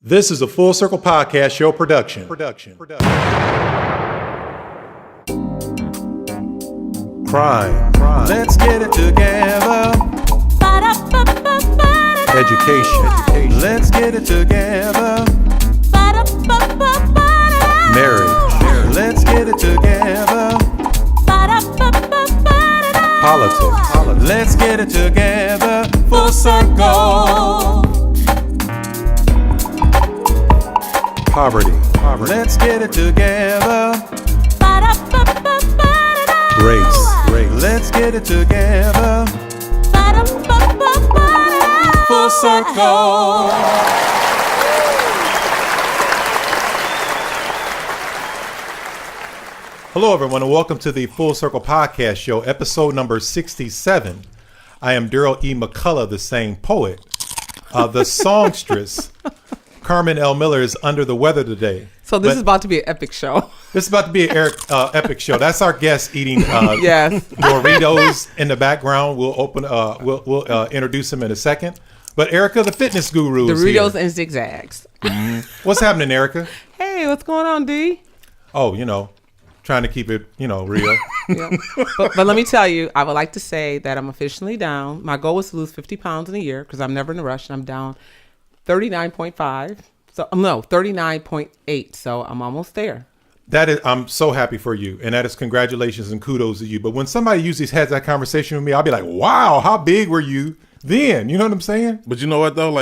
This is a Full Circle Podcast Show production. Crime. Let's get it together. Education. Let's get it together. Marriage. Let's get it together. Politics. Let's get it together. Full circle. Poverty. Let's get it together. Race. Let's get it together. Full circle. Hello, everyone, and welcome to the Full Circle Podcast Show, episode number 67. I am Darryl E. McCullough, the same poet. The songstress, Carmen L. Miller, is under the weather today. So this is about to be an epic show. This is about to be an epic show. That's our guest eating Yes. Doritos in the background. We'll we'll introduce him in a second. But Erica, the fitness guru, is Doritos here. and zigzags. What's happening, Erica? Hey, what's going on, D? Oh, trying to keep it, real. Yeah. But let me tell you, I would like to say that I'm officially down. My goal was to lose 50 pounds in a year because I'm never in a rush. And I'm down 39.5. So no, 39.8. So I'm almost there. I'm so happy for you, and that is congratulations and kudos to you. But when somebody usually has that conversation with me, I'll be like, "Wow, how big were you then?" You know what I'm saying? But you know what though,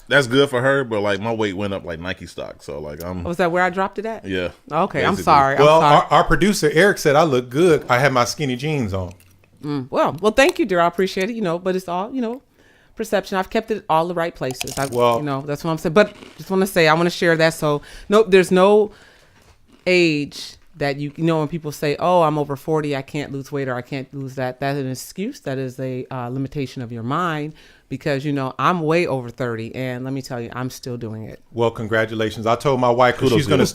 that's good for her. But my weight went up like Nike stock, so I'm. Was that where I dropped it at? Yeah. Okay, I'm basically. sorry. Well, I'm sorry. our producer Eric said I look good. I had my skinny jeans on. Well, thank you, dear. I appreciate it. But it's all, perception. I've kept it all the right places. That's what I'm saying. But just want to say, I want to share that. So, there's no age that when people say, "Oh, I'm over 40, I can't lose weight or I can't lose that." That's an excuse. That is a limitation of your mind because I'm way over 30, and let me tell you, I'm still doing it. Well, congratulations. I told my wife she's going to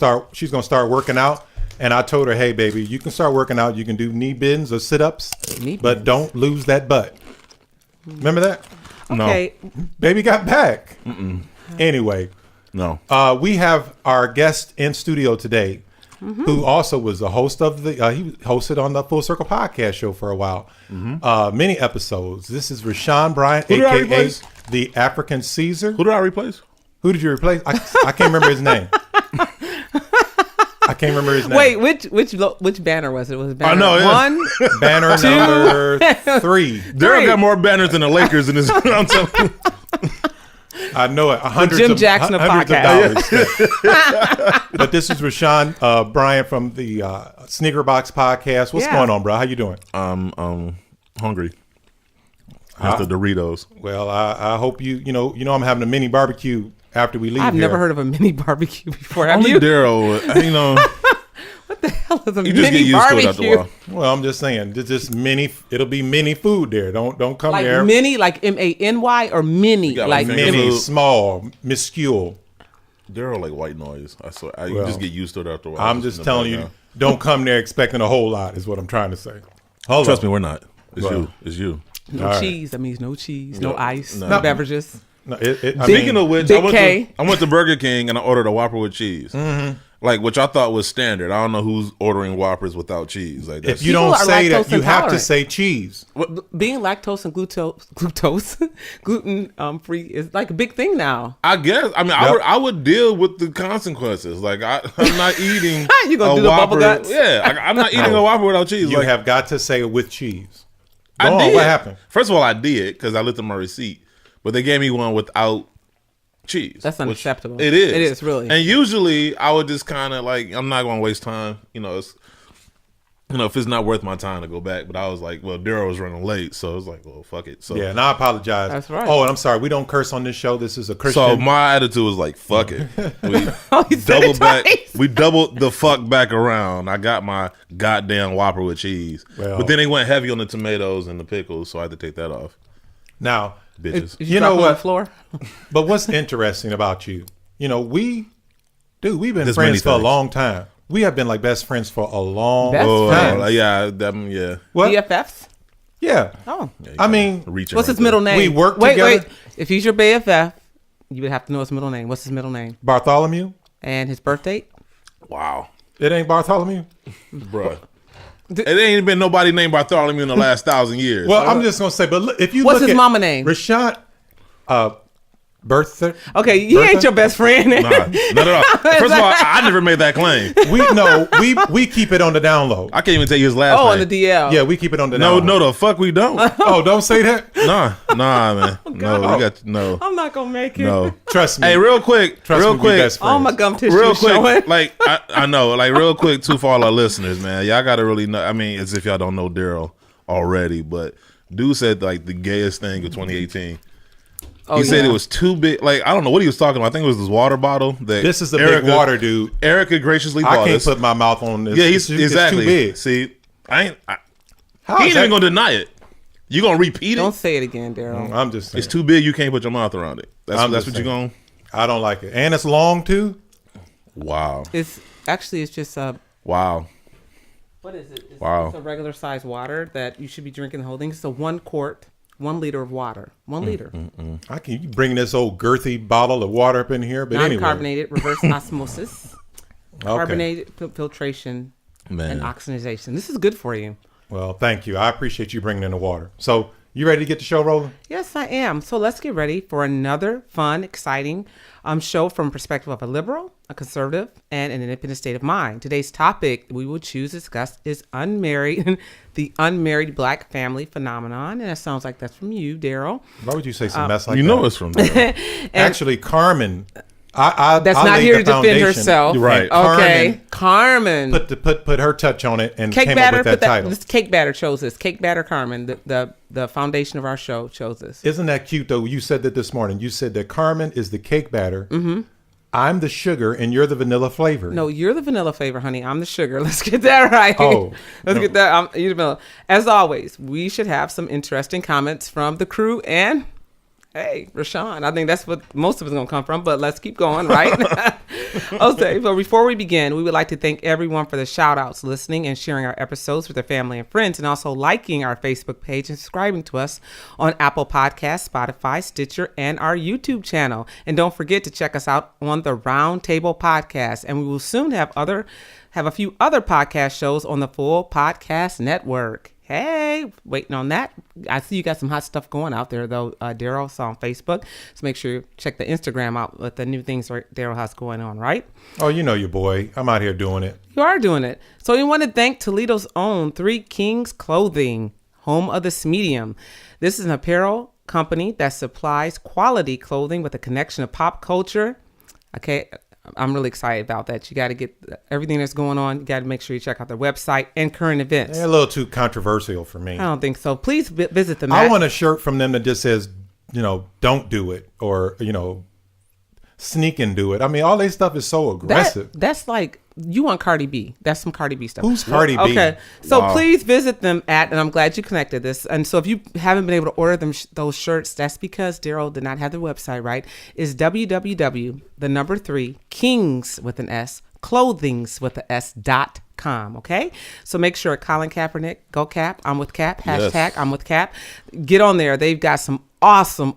start working out. And I told her, "Hey, baby, you can start working out. You can do knee bends or sit-ups, but don't lose that butt." Remember that? Okay. No. Baby got back. Anyway. No. We have our guest in studio today, who also was a host of he hosted on the Full Circle Podcast Show for a while. Many episodes. This is Rashawn Bryant, a.k.a. the African Caesar. Who did I replace? Who did you replace? I can't remember his name. I can't remember his name. Wait, which banner was it? Was it banner know, 1? Banner number 3. Darryl got more banners than the Lakers in his. I'm telling you. I know it. Hundreds Jim of Jackson of hundreds of podcast. dollars. But this is Rashawn Bryant from the Sneaker Box Podcast. What's going on, bro? How you doing? Hungry. After Doritos. Well, I hope you I'm having a mini barbecue after we leave. I've never heard of a mini barbecue before. Have Only you? Darryl, What the hell is a you just get mini used barbecue? to it after a while. Well, I'm just saying, it's just mini. It'll be mini food there. Don't come Like there. mini, like MANY or mini, got like like Mini, food. small, minuscule. Darryl like white noise. I swear. You just get used to it after a while. I'm just telling you, don't come there expecting a whole lot. Is what I'm trying to say. Trust me, we're not. It's Well. you. It's you. no cheese. That means no cheese, no ice, No. no beverages. No, Speaking of which, Big K. I went to Burger King and I ordered a Whopper with cheese. Which I thought was standard. I don't know who's ordering Whoppers without cheese. Like if that's, you don't People are say that, lactose you have to intolerant. say cheese. Being lactose and gluten free is like a big thing now. I guess. I mean, I would deal with the consequences. Like I'm not eating. You gonna a do the Whopper. bubble guts? Yeah, I'm not eating a Whopper without cheese. You Like, have got to say it with cheese. Go I on, did. what happened? First of all, I did because I looked at my receipt, but they gave me one without cheese. That's which unacceptable. It is. It is, really. And usually, I would just kind of I'm not going to waste time. If it's not worth my time to go back. But I was like, well, Darryl was running late, so I was like, well, fuck it. So Yeah, and I apologize. That's right. Oh, and I'm sorry. We don't curse on this show. This is a Christian. So my attitude was like, fuck it. We He said doubled it back. twice. We doubled the fuck back around. I got my goddamn Whopper with cheese. Well- But then they went heavy on the tomatoes and the pickles, so I had to take that off. Now, Bitches. Did You drop know it on what? the floor? but what's interesting about you? We've been There's friends many for a things. long time. We have been like best friends for a long Best time. friends? Yeah. What? BFFs? Yeah. Oh. Yeah, you I mean, reaching What's right his middle there. name? We work wait, together. Wait, if he's your BFF, you would have to know his middle name. What's his middle name? Bartholomew? And his birth date? Wow. It ain't Bartholomew? Bruh. It ain't been nobody named Bartholomew in the last 1,000 years. Well, I'm just going to say, but look, if you What's look his at mama name? Rashawn, Bertha. Okay, he ain't your best friend. Nah, not at all. First of all, I never made that claim. We keep it on the down low. I can't even tell you his last name. On the DL. Yeah, we keep it on the down low. No, the fuck we don't. Oh, don't say that. Nah, man. No, we got no. I'm not gonna make it. No. Trust me. Hey, real quick. All my gum tissue Real quick. showing. Like I know. Like real quick too for all our listeners, man. Y'all gotta really know. I mean, as if y'all don't know Darryl already, but dude said like the gayest thing of 2018. He said it was too big. Like, I don't know what he was talking about. I think it was this water bottle. This is a big water, dude. Erica graciously bought I can't us. put my mouth on this. Yeah, It's exactly. too big. See, he ain't that? even going to deny it. You going to repeat it? Don't say it again, Darryl. I'm just saying. It's too big. You can't put your mouth around it. That's what you're going. I don't like it. And it's long, too. Wow. It's just Wow. what is it? Wow. It's a regular size water that you should be drinking the whole thing. It's a 1 quart, 1 liter of water. 1 liter. You bring this old girthy bottle of water up in here, but anyway. Non-carbonated, reverse osmosis, carbonated filtration, Man. and oxidation. This is good for you. Well, thank you. I appreciate you bringing in the water. So, you ready to get the show rolling? Yes, I am. So let's get ready for another fun, exciting show from the perspective of a liberal, a conservative, and an independent state of mind. Today's topic we will choose to discuss is unmarried, the unmarried black family phenomenon. And it sounds like that's from you, Darryl. Why would you say some mess like that? You know it's from there. Actually, Carmen... I that's not here to defend herself. Right. Okay. Carmen. Put her touch on it and Cake came Batter, up with that title. This Cake Batter chose this. Cake Batter Carmen, the foundation of our show, chose this. Isn't that cute, though? You said that this morning. You said that Carmen is the cake batter. Mm-hmm. I'm the sugar, and you're the vanilla flavor. No, you're the vanilla flavor, honey. I'm the sugar. Let's get that right. Oh. Let's get that. You're the vanilla. As always, we should have some interesting comments from the crew and... Hey, Rashawn, I think that's what most of it's going to come from, but let's keep going, right? Okay, but before we begin, we would like to thank everyone for the shout outs, listening and sharing our episodes with their family and friends, and also liking our Facebook page and subscribing to us on Apple Podcasts, Spotify, Stitcher, and our YouTube channel. And don't forget to check us out on the Roundtable Podcast, and we will soon have a few other podcast shows on the Full Podcast Network. Hey, waiting on that. I see you got some hot stuff going out there, though, Darryl. Saw on Facebook. So make sure you check the Instagram out with the new things Darryl has going on, right? Oh, you know your boy. I'm out here doing it. You are doing it. So we want to thank Toledo's own 3 Kings Clothing, home of the medium. This is an apparel company that supplies quality clothing with a connection of pop culture. Okay, I'm really excited about that. You got to get everything that's going on. You got to make sure you check out their website and current events. They're a little too controversial for me. I don't think so. Please visit them. I want a shirt from them that just says, don't do it, or, sneak and do it. I mean, all their stuff is so aggressive. That's like, you want Cardi B. That's some Cardi B stuff. Who's Cardi B? Okay. So Wow. Please visit them and I'm glad you connected this. And so if you haven't been able to order them those shirts, that's because Darryl did not have the website right. Is www.kings with an S, clothings with an S.com. Okay. So make sure Colin Kaepernick, go Cap, I'm with Cap, hashtag Yes. I'm with Cap. Get on there. They've got some awesome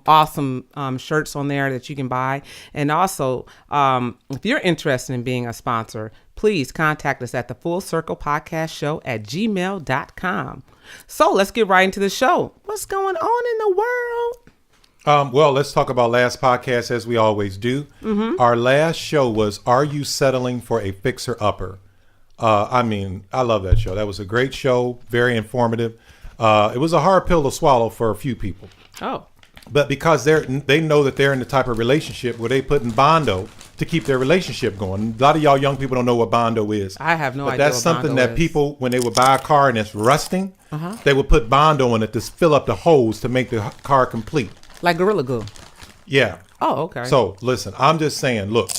shirts on there that you can buy. And also, if you're interested in being a sponsor, please contact us at the Full Circle Podcast Show at gmail.com. So let's get right into the show. What's going on in the world? Well, let's talk about last podcast as we always do. Mm-hmm. Our last show was, Are You Settling for a Fixer-Upper? I love that show. That was a great show, very informative. It was a hard pill to swallow for a few people. Oh. But because they know that they're in the type of relationship where they put in Bondo to keep their relationship going. A lot of y'all young people don't know what Bondo is. I have no idea. But that's what something Bondo that is. people, when they would buy a car and it's rusting, they would put Bondo in it to fill up the holes to make the car complete. Like Gorilla Glue. Yeah. Oh, okay. So listen, I'm just saying, look,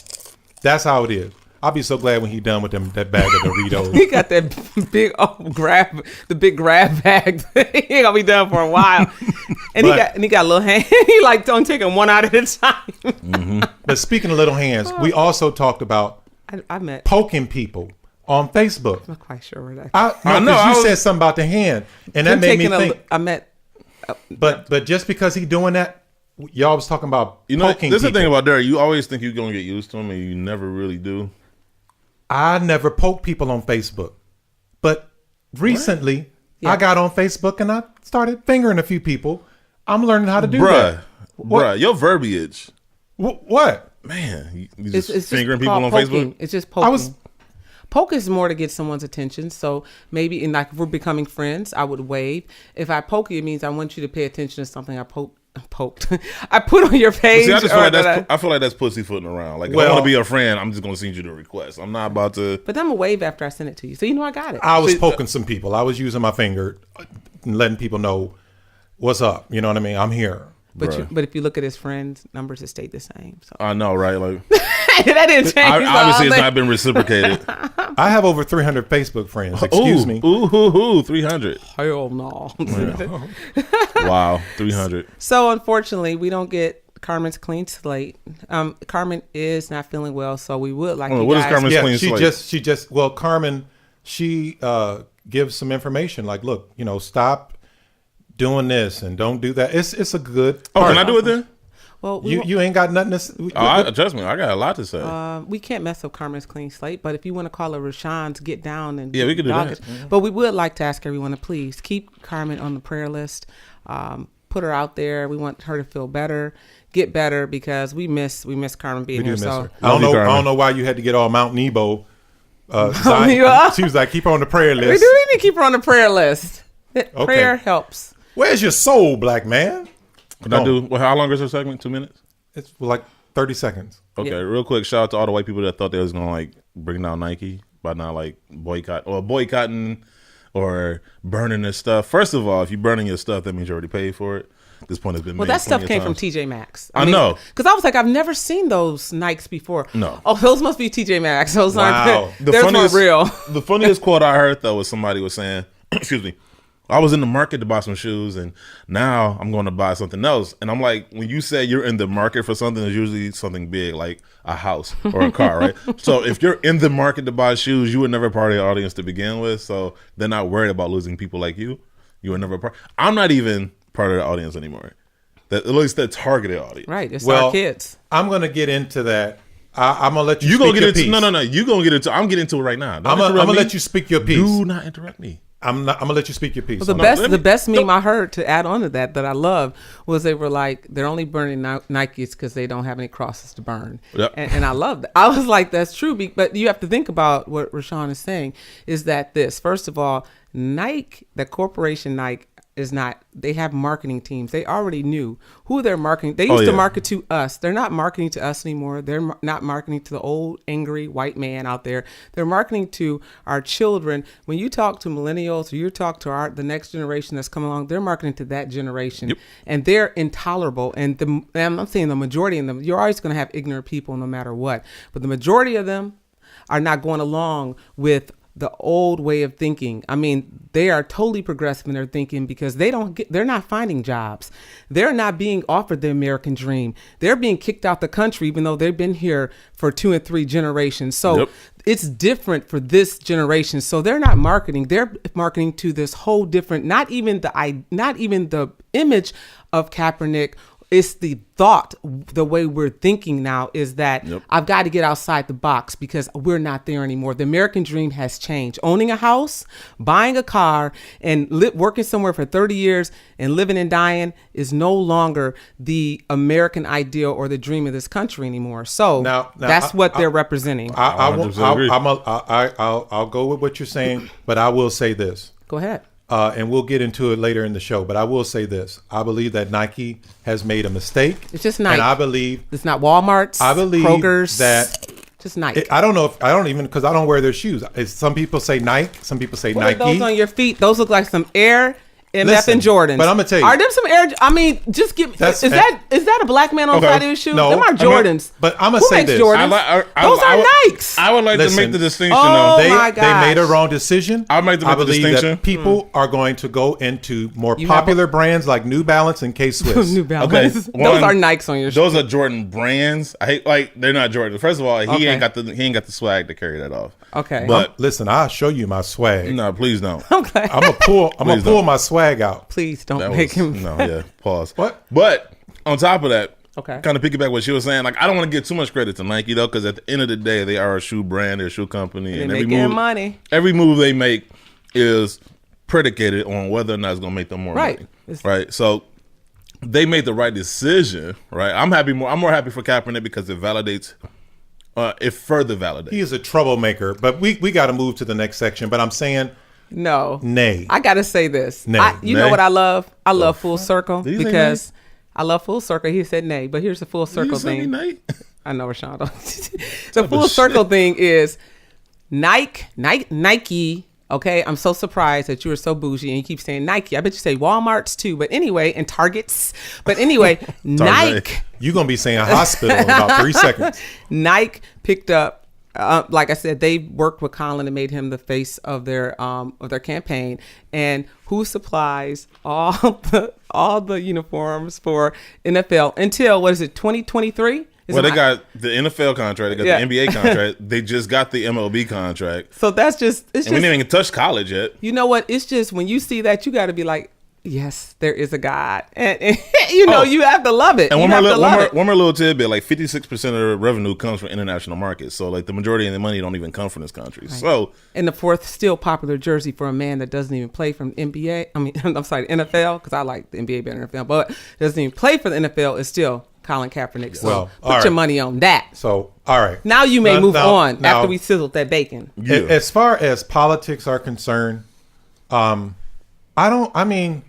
that's how it is. I'll be so glad when he done with that bag of Doritos. He got that big grab bag. He ain't gonna be done for a while. And he got a little hand. He like don't take him one out at a time. Mm-hmm. But speaking of little hands, we also talked about I met poking people on Facebook. I'm not quite sure where that. I know you said something about the hand, and that made me think. I met. But just because he doing that, y'all was talking about poking this is the thing people. about Darryl. You always think you're gonna get used to him, and you never really do. I never poke people on Facebook, but recently I got on Facebook and I started fingering a few people. I'm learning how to do that. Bruh, your verbiage. What? Man, you just It's fingering just people on called poking. Facebook? It's just poking. Poke is more to get someone's attention. So maybe if we're becoming friends, I would wave. If I poke you, it means I want you to pay attention to something I poked. I put on your page. See, I feel like that's pussyfooting around. Like, if I want to be a friend, I'm just going to send you the request. I'm not about to. But then I'm going to wave after I send it to you. So you know I got it. I was poking some people. I was using my finger and letting people know what's up. You know what I mean? I'm here. But if you look at his friends, numbers have stayed the same. So I know, right? Like that didn't change. Obviously, it's not been reciprocated. I have over 300 Facebook friends. Excuse me. 300. Hell no. Wow, 300. So unfortunately, we don't get Carmen's clean slate. Carmen is not feeling well, so we would like you what guys. is Carmen's clean slate? Carmen, she gives some information like, look, stop doing this and don't do that. It's a good part. Can I do it then? Well, you ain't got nothing to trust me, I got a lot to say. we can't mess up Carmen's clean slate, but if you want to call her Rashawn's get down and we can do that. But we would like to ask everyone to please keep Carmen on the prayer list. Put her out there. We want her to feel better, get better, because we miss Carmen being here. So I don't know why you had to get all Mount Nebo. She was like, keep her on the prayer list. We do need to keep her on the prayer list. Prayer helps. Where's your soul, black man? Can I do? Well, how long is her segment? 2 minutes? It's like 30 seconds. Okay, real quick. Shout out to all the white people that thought they was gonna bring down Nike by not boycotting or burning their stuff. First of all, if you're burning your stuff, that means you already paid for it. This point has been made. Well, that stuff came times. from TJ Maxx. I know, because I was like, I've never seen those Nikes before. No, those must be TJ Maxx. Those wow. aren't. Those weren't real. The funniest quote I heard though was somebody was saying, "Excuse me." I was in the market to buy some shoes, and now I'm going to buy something else. And I'm like, when you say you're in the market for something, it's usually something big, like a house or a car, right? So if you're in the market to buy shoes, you were never part of the audience to begin with. So they're not worried about losing people like you. You were never part. I'm not even part of the audience anymore. At least the targeted audience. Right. It's our kids. I'm going to get into that. I'm going to let you speak gonna get your into piece. No. You going to get into I'm getting into it right now. I'm going to let you speak your piece. Do not interrupt me. I'm gonna let you speak your piece. Well, the best meme I heard to add on to that I love was they were like, they're only burning Nikes because they don't have any crosses to burn. Yep. And I love that. I was like, that's true. But you have to think about what Rashawn is saying is that first of all, Nike, the corporation Nike, is not, they have marketing teams. They already knew who they're marketing. They used to market to us. They're not marketing to us anymore. They're not marketing to the old angry white man out there. They're marketing to our children. When you talk to millennials or you talk to the next generation that's coming along, they're marketing to that generation. Yep. And they're intolerable. And I'm saying the majority of them, you're always going to have ignorant people no matter what. But the majority of them are not going along with the old way of thinking. I mean, they are totally progressive in their thinking because they're not finding jobs. They're not being offered the American dream. They're being kicked out the country, even though they've been here for 2 and 3 generations. So it's different for this generation. So they're not marketing. They're marketing to this whole different, not even the image of Kaepernick. It's the thought, the way we're thinking now is that I've got to get outside the box because we're not there anymore. The American dream has changed. Owning a house, buying a car, and working somewhere for 30 years and living and dying is no longer the American ideal or the dream of this country anymore. So that's what they're representing. I'll go with what you're saying, but I will say this. Go ahead. And we'll get into it later in the show, but I will say this. I believe that Nike has made a mistake. It's just Nike. And I believe it's not Walmart's, I believe Kroger's, that just Nike. I don't know because I don't wear their shoes. Some people say Nike, some people say Nike. What are those on your feet? Those look like some Air MF and Jordans. But I'm gonna tell you, are them some Air? I mean, just give. Is that a black man on the side of his shoes? No, them are Jordans. But I'm gonna say this. Those are Nikes. I would like to make the distinction. My they made a wrong decision. I believe that people are going to go into more popular brands like New Balance and K-Swiss. New Balance. Okay. Those are Nikes on your shoes. Those are Jordan brands. I hate they're not Jordan. First of all, he ain't got the swag to carry that off. Okay. But listen, I'll show you my swag. No, please don't. Okay. I'm gonna pull my swag out. Please don't make him. No, yeah. Pause. What? But on top of that, Okay. kind of piggyback what she was saying. Like, I don't want to give too much credit to Nike though, because at the end of the day, they are a shoe brand, they're a shoe company, They and making money. every move they make is predicated on whether or not it's going to make them more money. Right. So they made the right decision. Right. I'm more happy for Kaepernick because it validates. It further validates. He is a troublemaker, but we got to move to the next section. But I'm saying. No. Nay. I got to say this. Nay. You know what I love? I love Full Circle Did he say because I love Full Circle. He said nay, but here's the Full Circle Did you say thing. nay? I know, Rashawn. The Full Circle thing is Nike. Okay, I'm so surprised that you are so bougie and you keep saying Nike. I bet you say Walmart's too, but anyway, and Targets. But anyway, Nike. You're gonna be saying hospital in about 3 seconds. Nike picked up. Like I said, they worked with Colin and made him the face of their campaign. And who supplies all the uniforms for NFL until what is it, 2023? Well, they got the NFL contract, they got the NBA contract, they just got the MLB contract. So that's just we didn't even touch college yet. You know what? It's just when you see that, you got to be like, yes, there is a God, and you know you have to love it. And one more little tidbit: like 56% of the revenue comes from international markets. So like the majority of the money don't even come from this country. Right. So and the fourth still popular jersey for a man that doesn't even play from NBA. I mean, I'm sorry, NFL, because I like the NBA better than NFL, but doesn't even play for the NFL. Is still Colin Kaepernick. So put your money on that. So all right, now you may move on after we sizzled that bacon. Yeah. As far as politics are concerned, I mean. I mean,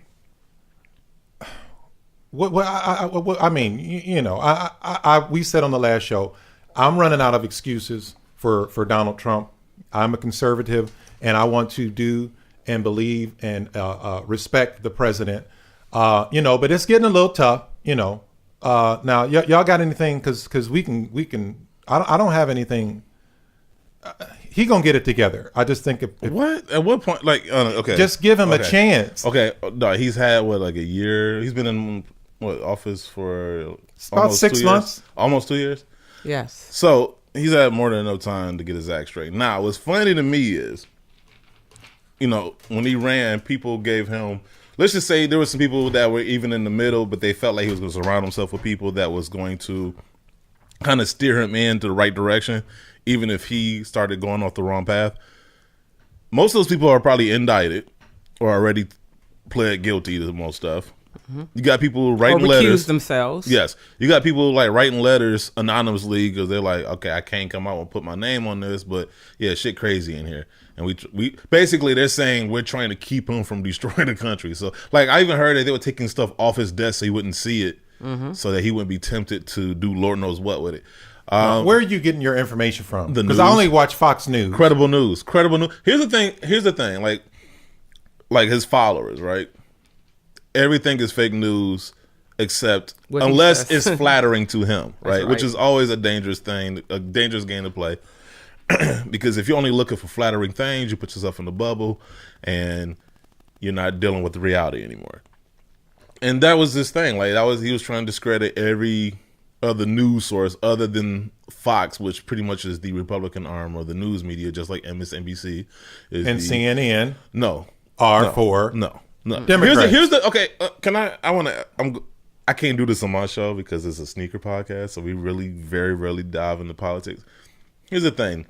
we said on the last show, I'm running out of excuses for Donald Trump. I'm a conservative, and I want to do and believe and respect the president. But it's getting a little tough. Now y'all got anything? Because we can. I don't have anything. He gonna get it together. I just think what at what point? Like, okay, just give him a chance. Okay, no, he's had like a year. He's been in office for about 6 months, almost 2 years. Yes. So he's had more than enough time to get his act straight. Now, what's funny to me is, when he ran, people gave him. Let's just say there were some people that were even in the middle, but they felt like he was going to surround himself with people that was going to kind of steer him into the right direction, even if he started going off the wrong path. Most of those people are probably indicted or already pled guilty to most stuff. Mm-hmm. You got people writing letters. Themselves. Yes. You got people like writing letters anonymously because they're like, okay, I can't come out and put my name on this, but yeah, shit crazy in here. And we basically, they're saying we're trying to keep him from destroying the country. So like, I even heard that they were taking stuff off his desk so he wouldn't see it, so that he wouldn't be tempted to do Lord knows what with it. Where are you getting your information from? Because I only watch Fox News. Credible news. Here's the thing. Like his followers, right? Everything is fake news except unless it's flattering to him, right? Which is always a dangerous thing, a dangerous game to play. Because if you're only looking for flattering things, you put yourself in the bubble and you're not dealing with the reality anymore. And that was this thing. Like he was trying to discredit every other news source other than Fox, which pretty much is the Republican arm of the news media, just like MSNBC is and CNN. No. R4. No. Democrats. Here's the okay. I can't do this on my show because it's a sneaker podcast, so we really very rarely dive into politics. Here's the thing: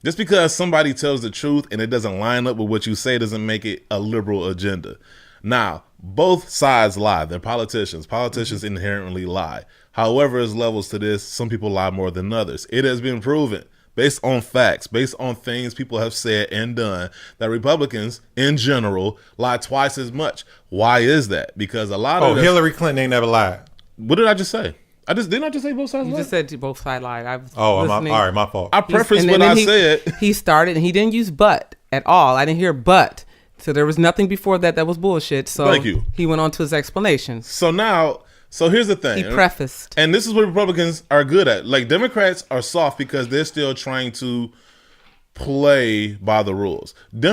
just because somebody tells the truth and it doesn't line up with what you say doesn't make it a liberal agenda. Now, both sides lie. They're politicians. Politicians inherently lie. However, there's levels to this. Some people lie more than others. It has been proven, based on facts, based on things people have said and done, that Republicans, in general, lie twice as much. Why is that? Because a lot of Hillary Clinton ain't never lied. What did I just say? Didn't I just say both sides lied? You just said both sides lied. All right, my fault. I prefaced what I said. He started, and he didn't use but at all. I didn't hear but. So there was nothing before that was bullshit. So thank you. He went on to his explanations. So here's the thing. He prefaced. And this is what Republicans are good at. Like, Democrats are soft because they're still trying to play by the rules. They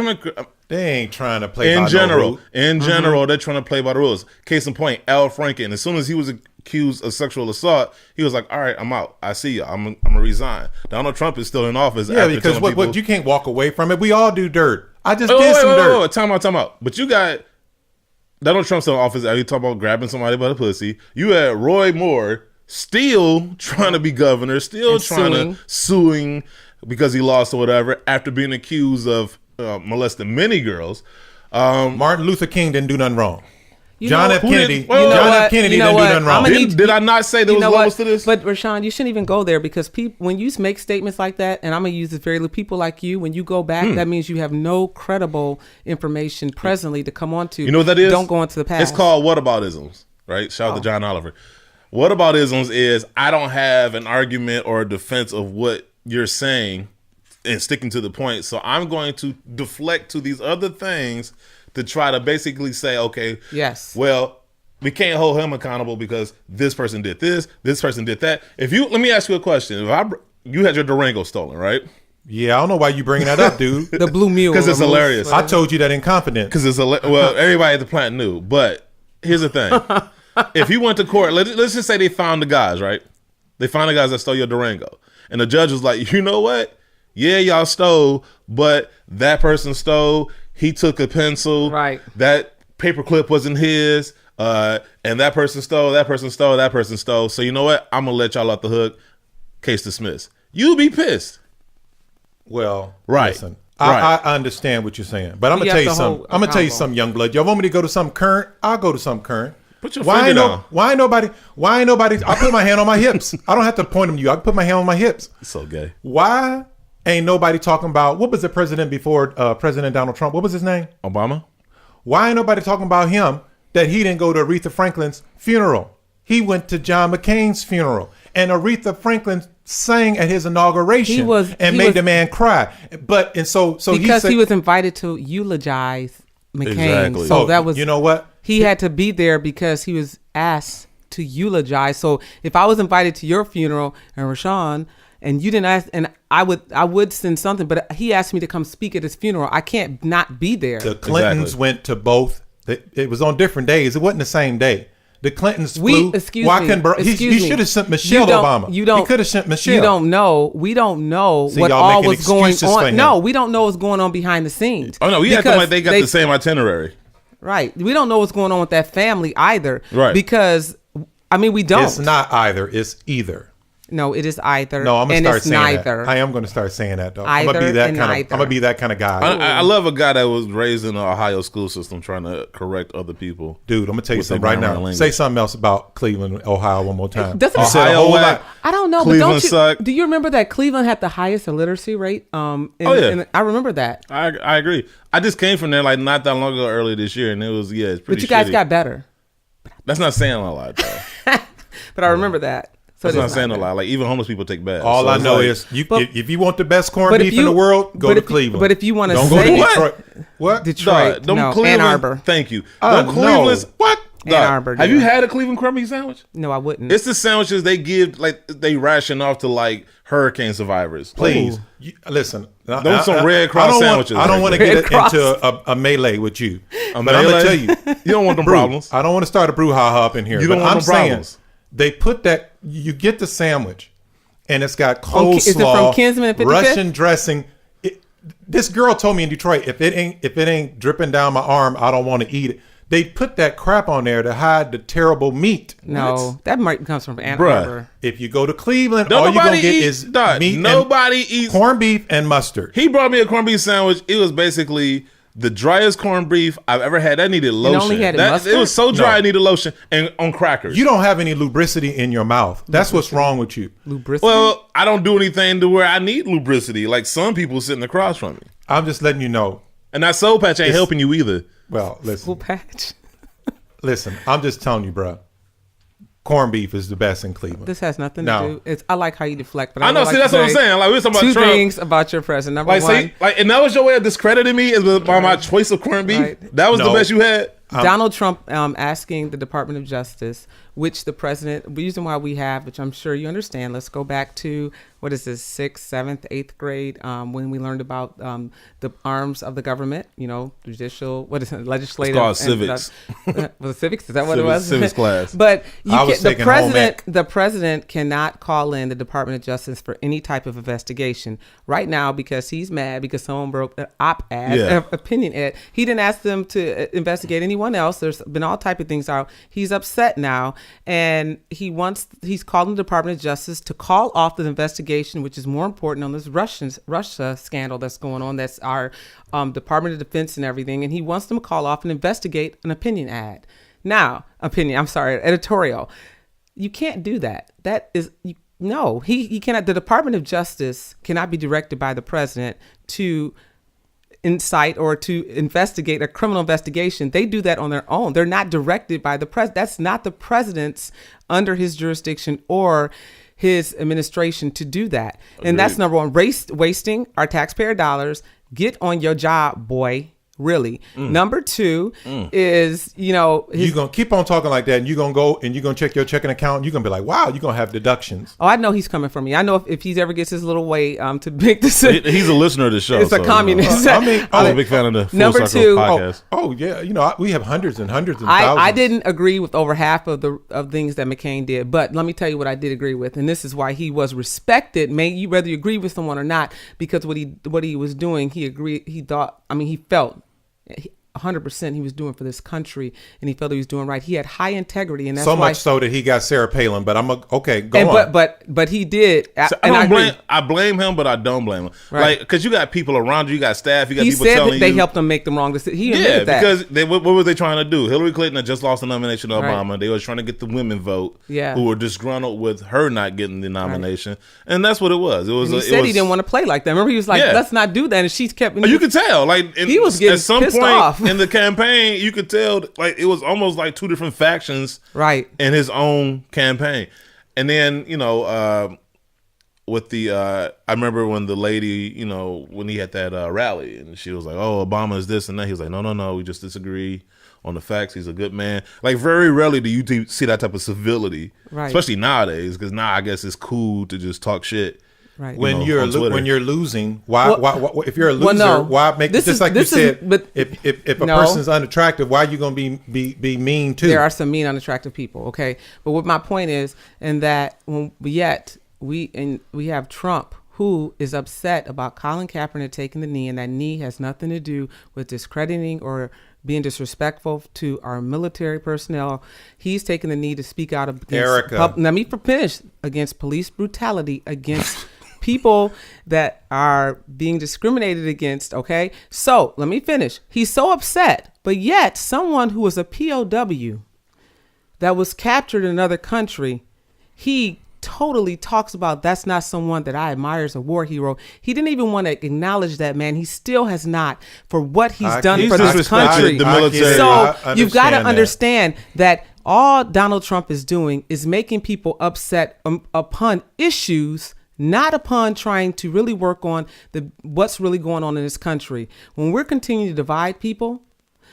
ain't trying to play by the rules. In general, they're trying to play by the rules. Case in point, Al Franken, as soon as he was accused of sexual assault, he was like, all right, I'm out. I see you. I'm going to resign. Donald Trump is still in office. Yeah, because what you can't walk away from it. We all do dirt. I just did some dirt. Time out. But you got Donald Trump's in office. You talk about grabbing somebody by the pussy. You had Roy Moore still trying to be governor, still And trying to suing because he lost or whatever after being accused of molesting many girls. Martin Luther King didn't do nothing wrong. John F. Kennedy. John F. Kennedy didn't do nothing wrong. Did I not say there was levels to this? But Rashawn, you shouldn't even go there because when you make statements like that, and I'm gonna use this very little people like you, when you go back, that means you have no credible information presently to come on to. You know what that is? Don't go into the past. It's called whataboutisms, right? Shout out to John Oliver. Whataboutisms is I don't have an argument or a defense of what you're saying and sticking to the point. So I'm going to deflect to these other things to try to basically say, okay, yes, well, we can't hold him accountable because this person did this person did that. Let me ask you a question. You had your Durango stolen, right? Yeah, I don't know why you bringing that up, dude. The blue mule. Because it's hilarious. I told you that in confidence. Because well, everybody at the plant knew. But here's the thing. If you went to court, let's just say they found the guys, right? They found the guys that stole your Durango. And the judge was like, you know what? Yeah, y'all stole, but that person stole. He took a pencil. Right. That paperclip wasn't his. And that person stole, that person stole, that person stole. So you know what? I'm going to let y'all off the hook. Case dismissed. You'll be pissed. Well, right. Listen, I understand what you're saying, but I'm gonna tell you something. I'm gonna tell you something, young blood. Y'all want me to go to something current? I'll go to something current. Put your finger down. Why ain't nobody? I put my hand on my hips. I don't have to point them to you. I can put my hand on my hips. It's so gay. Why ain't nobody talking about what was the president before President Donald Trump? What was his name? Obama. Why ain't nobody talking about him that he didn't go to Aretha Franklin's funeral? He went to John McCain's funeral, and Aretha Franklin sang at his inauguration made the man cry. So because he was invited to eulogize McCain. Exactly. So that was, you know what? He had to be there because he was asked to eulogize. So if I was invited to your funeral and Rashawn and you didn't ask, and I would send something, but he asked me to come speak at his funeral. I can't not be there. The Clintons went to both. It was on different days. It wasn't the same day. The Clintons flew. He should have sent Michelle Obama. He could have sent Michelle. You don't know. We don't know what all was going on. No, we don't know what's going on behind the scenes. Oh no, we acting like they got the same itinerary. Right. We don't know what's going on with that family either. Right. Because we don't. It's not either. It's either. No, it is either. No, I'm gonna start saying neither. that. I am gonna start saying that though. Either I'm gonna be that kind of guy. I love a guy that was raised in the Ohio school system trying to correct other people. Dude, I'm gonna tell you something right now. Language. Say something else about Cleveland, Ohio, one more time. Doesn't Ohio whack. I don't know, Cleveland but suck. Do you remember that Cleveland had the highest illiteracy rate? I remember that. I agree. I just came from there like not that long ago, earlier this year, and it was it's pretty. But you guys got better. That's not saying a lot, though. But I remember that. So that's not saying a lot. Like even homeless people take baths. All I know is if you want the best corned beef in the world, go to Cleveland. But if you want to don't say go to Detroit. What? Detroit? No, Ann Arbor. Thank you. Cleveland's what? Ann Arbor. Have you had a Cleveland crummy sandwich? No, I wouldn't. It's the sandwiches they give, like they ration off to like hurricane survivors. Please listen. Those some Red Cross sandwiches. I don't want to get into a melee with you. But I'm gonna tell you, you don't want them problems. I don't want to start a brouhaha up in here. You don't want them problems. They put that, you get the sandwich and it's got coleslaw, is it from Kinsman and 55th? Russian dressing. This girl told me in Detroit, if it ain't dripping down my arm, I don't want to eat it. They put that crap on there to hide the terrible meat. No, that might comes from Ann Arbor. If you go to Cleveland, all you're going to get is meat. Nobody eats corned beef and mustard. He brought me a corned beef sandwich. It was basically the driest corned beef I've ever had. That needed lotion. Only had mustard? It was so dry, it needed lotion. And on crackers. You don't have any lubricity in your mouth. That's what's wrong with you. Lubricity? Well, I don't do anything to where I need lubricity. Like some people sitting across from me. I'm just letting you know. And that soul patch ain't helping you either. Well, listen. Soul patch? Listen, I'm just telling you, bro. Corned beef is the best in Cleveland. This has nothing to do. I like how you deflect, but I know. See, that's what I'm saying. Like we're talking about two Trump. things about your president. Number one, and that was your way of discrediting me is by my choice of corned beef. Right. That was the best you had. Donald Trump asking the Department of Justice which the reason why we have, which I'm sure you understand, let's go back to, what is this, 6th, 7th, 8th grade, when we learned about the arms of the government, judicial, legislative. It's called civics. Was it civics? Is that what it was? Civics class. But the president cannot call in the Department of Justice for any type of investigation right now because he's mad because someone broke an opinion ad. He didn't ask them to investigate anyone else. There's been all type of things out. He's upset now, and he's calling the Department of Justice to call off the investigation, which is more important on this Russia scandal that's going on. That's our Department of Defense and everything, and he wants them to call off and investigate an opinion ad. Now, editorial. You can't do that. He cannot. The Department of Justice cannot be directed by the president to incite or to investigate a criminal investigation. They do that on their own. They're not directed by the president. That's not the president's under his jurisdiction or his administration to do that. Agreed. And that's number one, wasting our taxpayer dollars. Get on your job, boy. Really. Number two is, you're going to keep on talking like that, and you're going to go and you're going to check your checking account. And you're going to be like, wow, you're going to have deductions. Oh, I know he's coming for me. I know if he ever gets his little way to make this. He's a listener of the show. It's a communist. I'm a big fan of the Full Number Circle two, podcast. Oh, yeah. We have hundreds and hundreds and thousands. I didn't agree with over half of things that McCain did, but let me tell you what I did agree with, and this is why he was respected. Whether you agree with someone or not, because what he was doing, he felt 100% he was doing for this country, and he felt he was doing right. He had high integrity, and that's so much so that he got Sarah Palin. But go on. But he did. I blame him, but I don't blame him. Right. Like, because you got people around you, you got staff, you got people telling you. He said that they helped him make the wrong decision. He admitted that. Because what were they trying to do? Hillary Clinton had just lost the nomination to Obama. Right. They were trying to get the women vote, who were disgruntled with her not getting the nomination, and that's what it was. He said he didn't want to play like that. Remember, he was like, "Let's not do that," and she kept. You could tell, he was getting at some pissed point off. In the campaign, you could tell, it was almost like two different factions, right, in his own campaign. And then, with the, I remember when the lady, when he had that rally, and she was like, "Oh, Obama is this and that." He was like, "No, we just disagree on the facts. He's a good man." Like, very rarely do you see that type of civility, right, especially nowadays, because now I guess it's cool to just talk shit. Right. When you're losing, why if you're a loser, why make this just like you said? But if a person's unattractive, why are you going to be mean too? There are some mean, unattractive people. Okay, but what my point is, and that we have Trump, who is upset about Colin Kaepernick taking the knee, and that knee has nothing to do with discrediting or being disrespectful to our military personnel. He's taking the knee to speak out against let me finish, against police brutality, against people that are being discriminated against. Okay, so let me finish. He's so upset, but yet someone who was a POW that was captured in another country, he totally talks about that's not someone that I admire as a war hero. He didn't even want to acknowledge that man. He still has not, for what he's done for this country. The military. So you've got to understand that all Donald Trump is doing is making people upset upon issues, not upon trying to really work on what's really going on in this country. When we're continuing to divide people,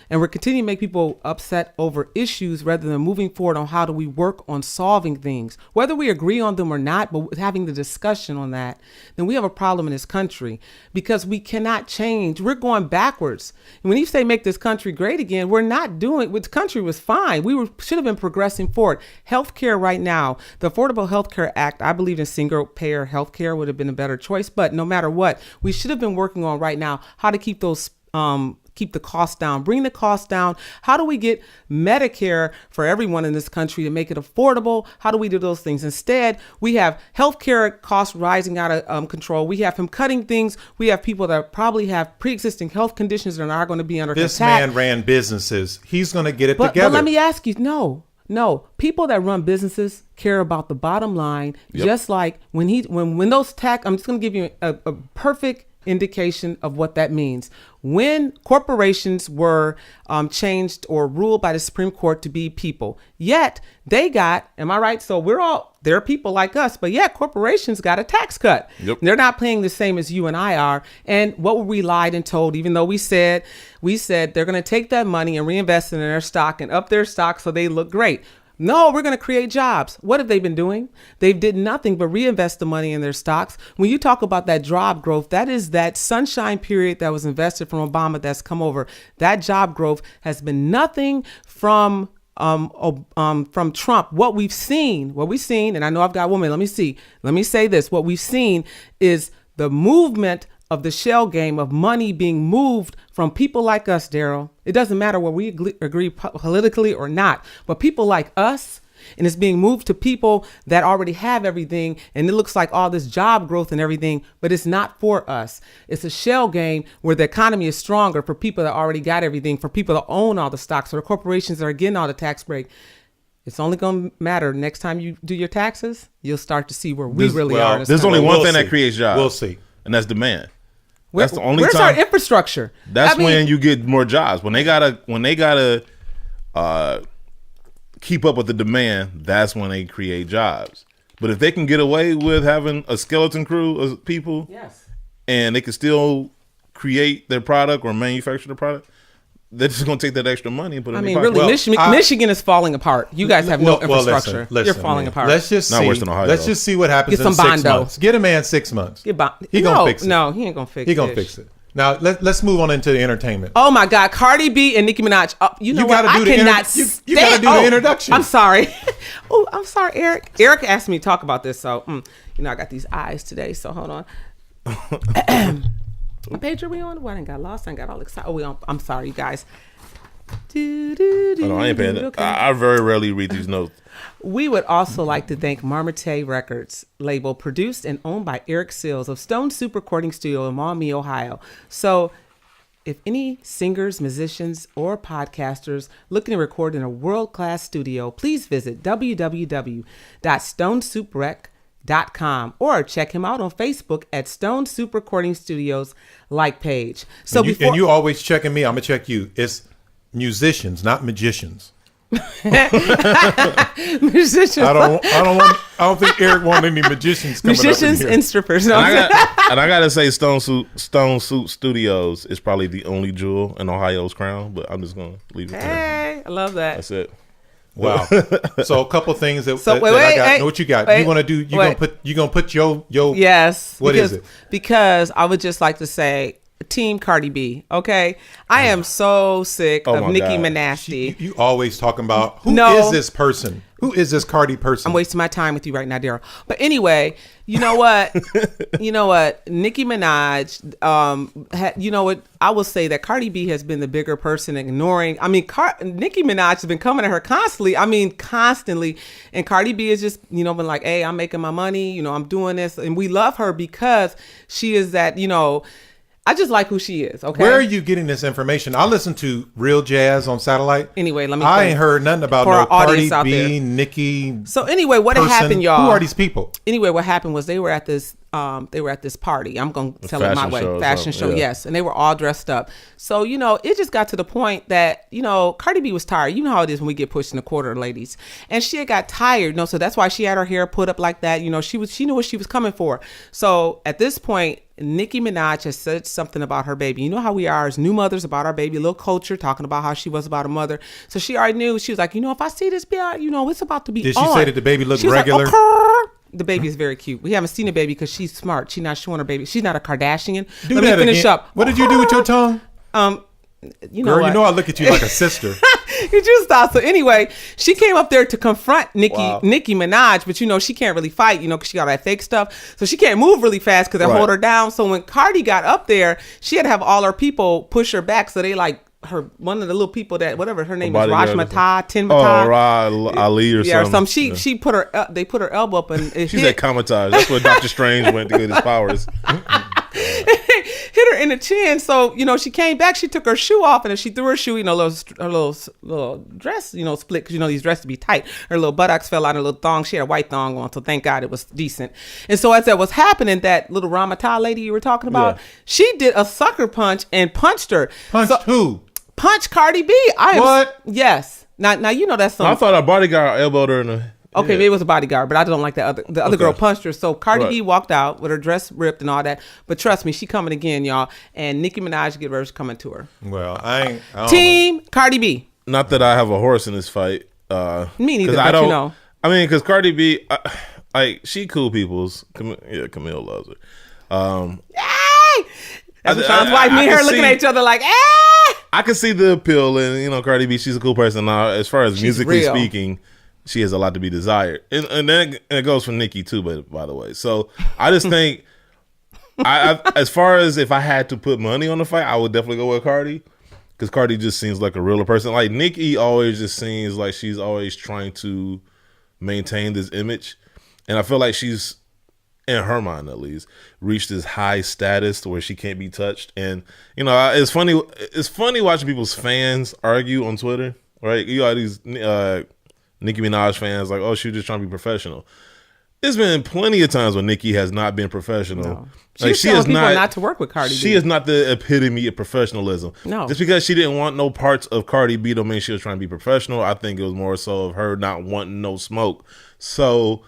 and we're continuing to make people upset over issues rather than moving forward on how do we work on solving things, whether we agree on them or not, but having the discussion on that, then we have a problem in this country, because we cannot change. We're going backwards. And when you say make this country great again, we're not doing. The country was fine. Should have been progressing forward. Healthcare right now, the Affordable Health Care Act, I believe in single payer healthcare would have been a better choice. But no matter what, we should have been working on right now how to keep those keep the cost down, bring the cost down. How do we get Medicare for everyone in this country to make it affordable? How do we do those things? Instead, we have healthcare costs rising out of control. We have him cutting things. We have people that probably have pre-existing health conditions that are going to be under attack. This man ran businesses. He's going to get it together. But let me ask you, no. People that run businesses care about the bottom line. Yep. Just like when those tax, I'm just going to give you a perfect indication of what that means. When corporations were changed or ruled by the Supreme Court to be people, yet they got, am I right? So they're people like us, but yet corporations got a tax cut. Yep. They're not paying the same as you and I are. And what were we lied and told, even though we said they're going to take that money and reinvest it in their stock and up their stock so they look great. No, we're going to create jobs. What have they been doing? They did nothing but reinvest the money in their stocks. When you talk about that job growth, that is that sunshine period that was invested from Obama that's come over. That job growth has been nothing from Trump. What we've seen, and I know I've got a woman. Let me say this. What we've seen is the movement of the shell game of money being moved from people like us, Darryl. It doesn't matter whether we agree politically or not, but people like us, and it's being moved to people that already have everything, and it looks like all this job growth and everything, but it's not for us. It's a shell game where the economy is stronger for people that already got everything, for people that own all the stocks, for the corporations that are getting all the tax break. It's only going to matter next time you do your taxes, you'll start to see where we really are. There's only one thing that creates jobs. We'll see. And that's demand. That's the only where's time. Our infrastructure? That's when you get more jobs. When they gotta keep up with the demand, that's when they create jobs. But if they can get away with having a skeleton crew of people, yes, and they can still create their product or manufacture the product, they're just gonna take that extra money and put it in their pocket. Really, Michigan is falling apart. You guys have no infrastructure. Listen, you're falling apart. Let's just see. Let's just see what happens in 6 months. Get a man 6 months. He gonna fix it. No, he ain't gonna fix it. He gonna fix it. Now let's move on into the entertainment. Oh my God, Cardi B and Nicki Minaj. You know what? I cannot. You gotta do the introduction. I'm sorry. Oh, I'm sorry, Eric. Eric asked me to talk about this, so I got these eyes today. So hold on. What page are we on? Well, I didn't got lost. I got all excited. Oh, I'm sorry, you guys. I ain't paying it. I very rarely read these notes. We would also like to thank Marmite Records label, produced and owned by Eric Sills of Stone Soup Recording Studio in Maumee, Ohio. So if any singers, musicians, or podcasters looking to record in a world-class studio, please visit www.stonesouprec.com or check him out on Facebook at Stone Soup Recording Studios page. So and you always checking me. I'm gonna check you. It's musicians, not magicians. Musicians. I don't think Eric wanted any magicians coming musicians up in here. And strippers. No, and I gotta say, Stone Soup Studios is probably the only jewel in Ohio's crown. But I'm just gonna leave it there. I love that. That's it. Wow. So a couple things that I got. What you got? Wait, you want to do? You gonna put your yes? What is it? Because I would just like to say, Team Cardi B. Okay, I am so sick of Nicki Minaj. You always talking about who is this person? Who is this Cardi person? I'm wasting my time with you right now, Darryl. But anyway, you know what? Nicki Minaj. You know what? I will say that Cardi B has been the bigger person, ignoring. I mean, Nicki Minaj has been coming at her constantly. And Cardi B is just been like, hey, I'm making my money. I'm doing this, and we love her because she is that. I just like who she is. Okay. Where are you getting this information? I listen to Real Jazz on satellite. Anyway, I ain't heard nothing about no Cardi B, Nicki. So anyway, what had happened, y'all? Who are these people? Anyway, what happened was they were at this party. I'm gonna tell it my way. Fashion show, yeah. Yes. And they were all dressed up. So it just got to the point that Cardi B was tired. You know how it is when we get pushed in the corner, ladies. And she had got tired. So that's why she had her hair put up like that. She knew what she was coming for. So at this point, Nicki Minaj has said something about her baby. You know how we are as new mothers about our baby, a little culture, talking about how she was about a mother. So she already knew. She was like, if I see this baby, it's about to be Did she say that the baby looked regular? Like, okay. The baby is very cute. We haven't seen a baby because she's smart. She's not showing her baby. She's not a Kardashian. Let me finish up. What did you do with your tongue? Girl, I look at you like a sister. You just stop. So anyway, she came up there to confront Nicki Minaj, but she can't really fight, because she got that fake stuff. So she can't move really fast because they hold her down. So when Cardi got up there, she had to have all her people push her back. So they one of the little people that whatever her name is, Raj Mata, Tin Mata, Ali or something. She put her they put her elbow up and she's at Kamatage. That's where Dr. Strange went to get his powers. Hit her in the chin. So she came back. She took her shoe off, and then she threw her shoe. Her little dress, split because these dresses to be tight. Her little buttocks fell out. Her little thong. She had a white thong on, so thank God it was decent. And so as that was happening, that little Ramata lady you were talking about, she did a sucker punch and punched her. Who? Punch Cardi B. What? Yes. Now that's something. I thought our bodyguard elbowed her in the. Okay, maybe it was a bodyguard, but I don't like that the other girl punched her. So Cardi B walked out with her dress ripped and all that. But trust me, she coming again, y'all. And Nicki Minaj get ready coming to her. Well, I don't Team Cardi B. Not that I have a horse in this fight, Me neither, 'cause but I don't, you know. I mean, because Cardi B, like, she cool people's. Camille loves her. That's Sean's wife. Me and her looking at each other like, I can see the appeal, and Cardi B, she's a cool person. Now, as far as musically real. speaking, she has a lot to be desired, and then it goes for Nicki too. But by the way, so I just think, I as far as if I had to put money on the fight, I would definitely go with Cardi, because Cardi just seems like a realer person. Like Nicki always just seems like she's always trying to maintain this image, and I feel like she's, in her mind at least, reached this high status to where she can't be touched. And it's funny watching people's fans argue on Twitter, right? You got these Nicki Minaj fans like, oh, she's just trying to be professional. There's been plenty of times when Nicki has not been professional. No. Like, she is not to work with Cardi B. She is not the epitome of professionalism. No. Just because she didn't want no parts of Cardi B don't mean she was trying to be professional. I think it was more so of her not wanting no smoke. So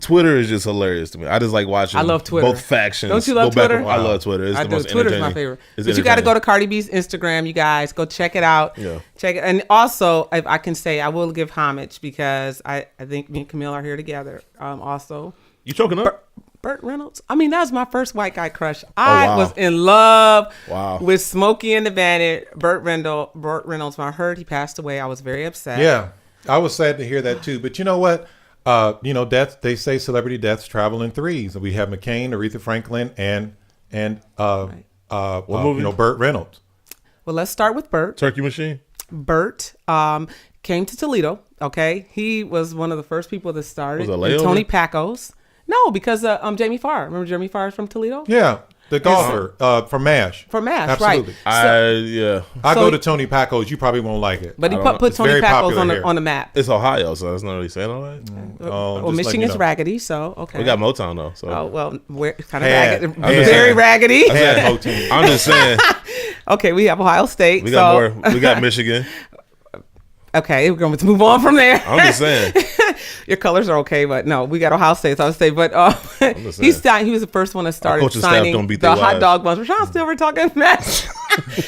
Twitter is just hilarious to me. I just like watching. I love Twitter. Both factions. Don't you love go back Twitter? and- I love Twitter. It's the most Twitter's my entertaining. favorite. It's But you got to go to entertaining. Cardi B's Instagram, you guys. Go check it out. Yeah. Check it. And also, if I can say, I will give homage because I think me and Camille are here together. Also, You choking up? Burt Reynolds. I mean, that was my first white guy crush. I wow. was in love Wow. with Smokey and the Bandit. Burt Reynolds. When I heard he passed away, I was very upset. Yeah, I was sad to hear that too. But you know what? Death. They say celebrity deaths travel in threes. We have McCain, Aretha Franklin, and movie? Burt Reynolds. Well, let's start with Burt. Turkey Machine? Burt came to Toledo. Okay, he was one of the first people that started. Was it a in layover? Tony Pacos. No, because Jamie Farr. Remember Jamie Farr from Toledo? Yeah, the golfer from MASH. From MASH, Absolutely. right. I So- go to Tony Pacos. You probably won't like it. But he don't know. put It's Tony very Pacos popular on here. on the map. It's Ohio, so that's not really saying all that. Well, just letting Michigan's you know. raggedy, so okay. We got Motown, though. So. Oh well, we're kind of Had. raggedy, I'm just very saying. raggedy. Had Motown. I'm just saying. Okay, we have Ohio State. We got so, more. We got Michigan. Okay, we're going to move on from there. I'm just saying. Your colors are okay, but no, we got Ohio State. So I would say, but just saying. he was the first one to start coaching staff signing don't beat the their hot wives. dog buns. Rashawn still we're talking match.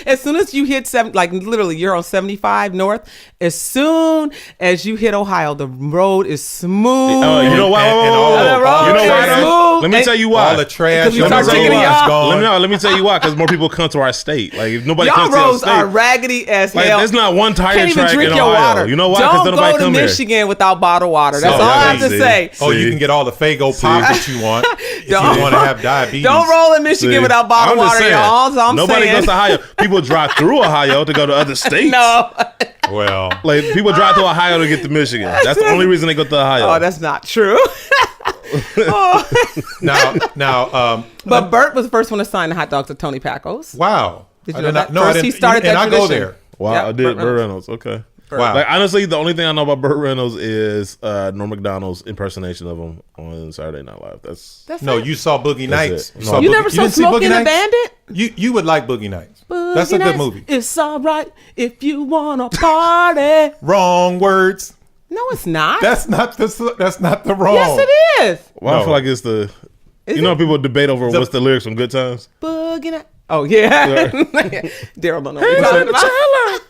As soon as you hit literally you're on 75 north. As soon as you hit Ohio, the road is smooth. You know why? And all The the- road You know is why? smooth. Let me And- tell you why. All the trash Because we on the start road taking is it off. gone. Let me tell you why. Because more people come to our state. Like if nobody Y'all comes to our roads state, are raggedy as like hell. there's not one tire Can't even track drink in your Ohio. water. You know why? Because Don't nobody go to come there. Michigan without bottled water. That's So, all I have to see. say. Oh, you See? can get all the Fago pop that you want if you Don't- want to have diabetes. Don't roll in Michigan See? without bottled I'm just water, saying. y'all. That's all I'm Nobody saying. goes to Ohio. People drive through Ohio to go to other states. No. Well, Like people drive to Ohio to get to Michigan. That's the only reason they go to Ohio. Oh, that's not true. now, But Burt was the first one to sign the hot dogs to Tony Pacos. wow. Did you I know did that? not- no, I First didn't- he started and that I go tradition. there. Wow, Yep, I did. Burt Reynolds. Okay. Wow. Like honestly, the only thing I know about Burt Reynolds is Norm Macdonald's impersonation of him on Saturday Night Live. That's No, you saw Boogie Nights. it. saw You Boogie- never saw didn't see Smokey Boogie and the Nights? Bandit? You would like Boogie Nights. That's a Boogie good Nights, movie. It's all right if you want to party. Wrong words. No, it's not. That's not the wrong. Yes, it is. well, I No. feel like it's the. Is you know, it? people debate over what's the lyrics from Good Times. Boogie Nights. Oh, yeah. Daryl don't know what you're talking about.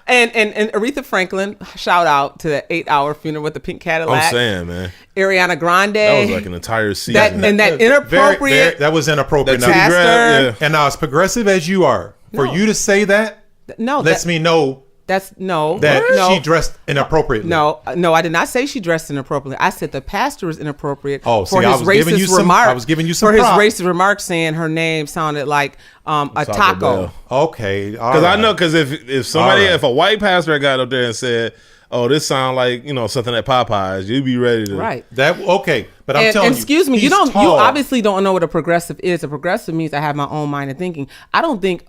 And Aretha Franklin, shout out to the 8-hour funeral with the pink Cadillac. I'm saying, man, Ariana Grande. that was like an entire season. that inappropriate. That was inappropriate. That Now, titty grab, Pastor. yeah. and now, as progressive as you are, for No. you to say that No, lets me know that's no. that no. she dressed inappropriately. No, I did not say she dressed inappropriately. I said the pastor was inappropriate Oh, see, for I his was giving racist you some- remark. I was giving you some for his props. racist remarks, saying her name sounded like a Taco taco. Bell. Okay. Because I know, because if somebody, All right. if a white pastor got up there and said, "Oh, this sound like something at Popeyes," you'd be ready to Right. That okay, but I'm And telling you, excuse me, he's you tall. obviously don't know what a progressive is. A progressive means I have my own mind of thinking. I don't think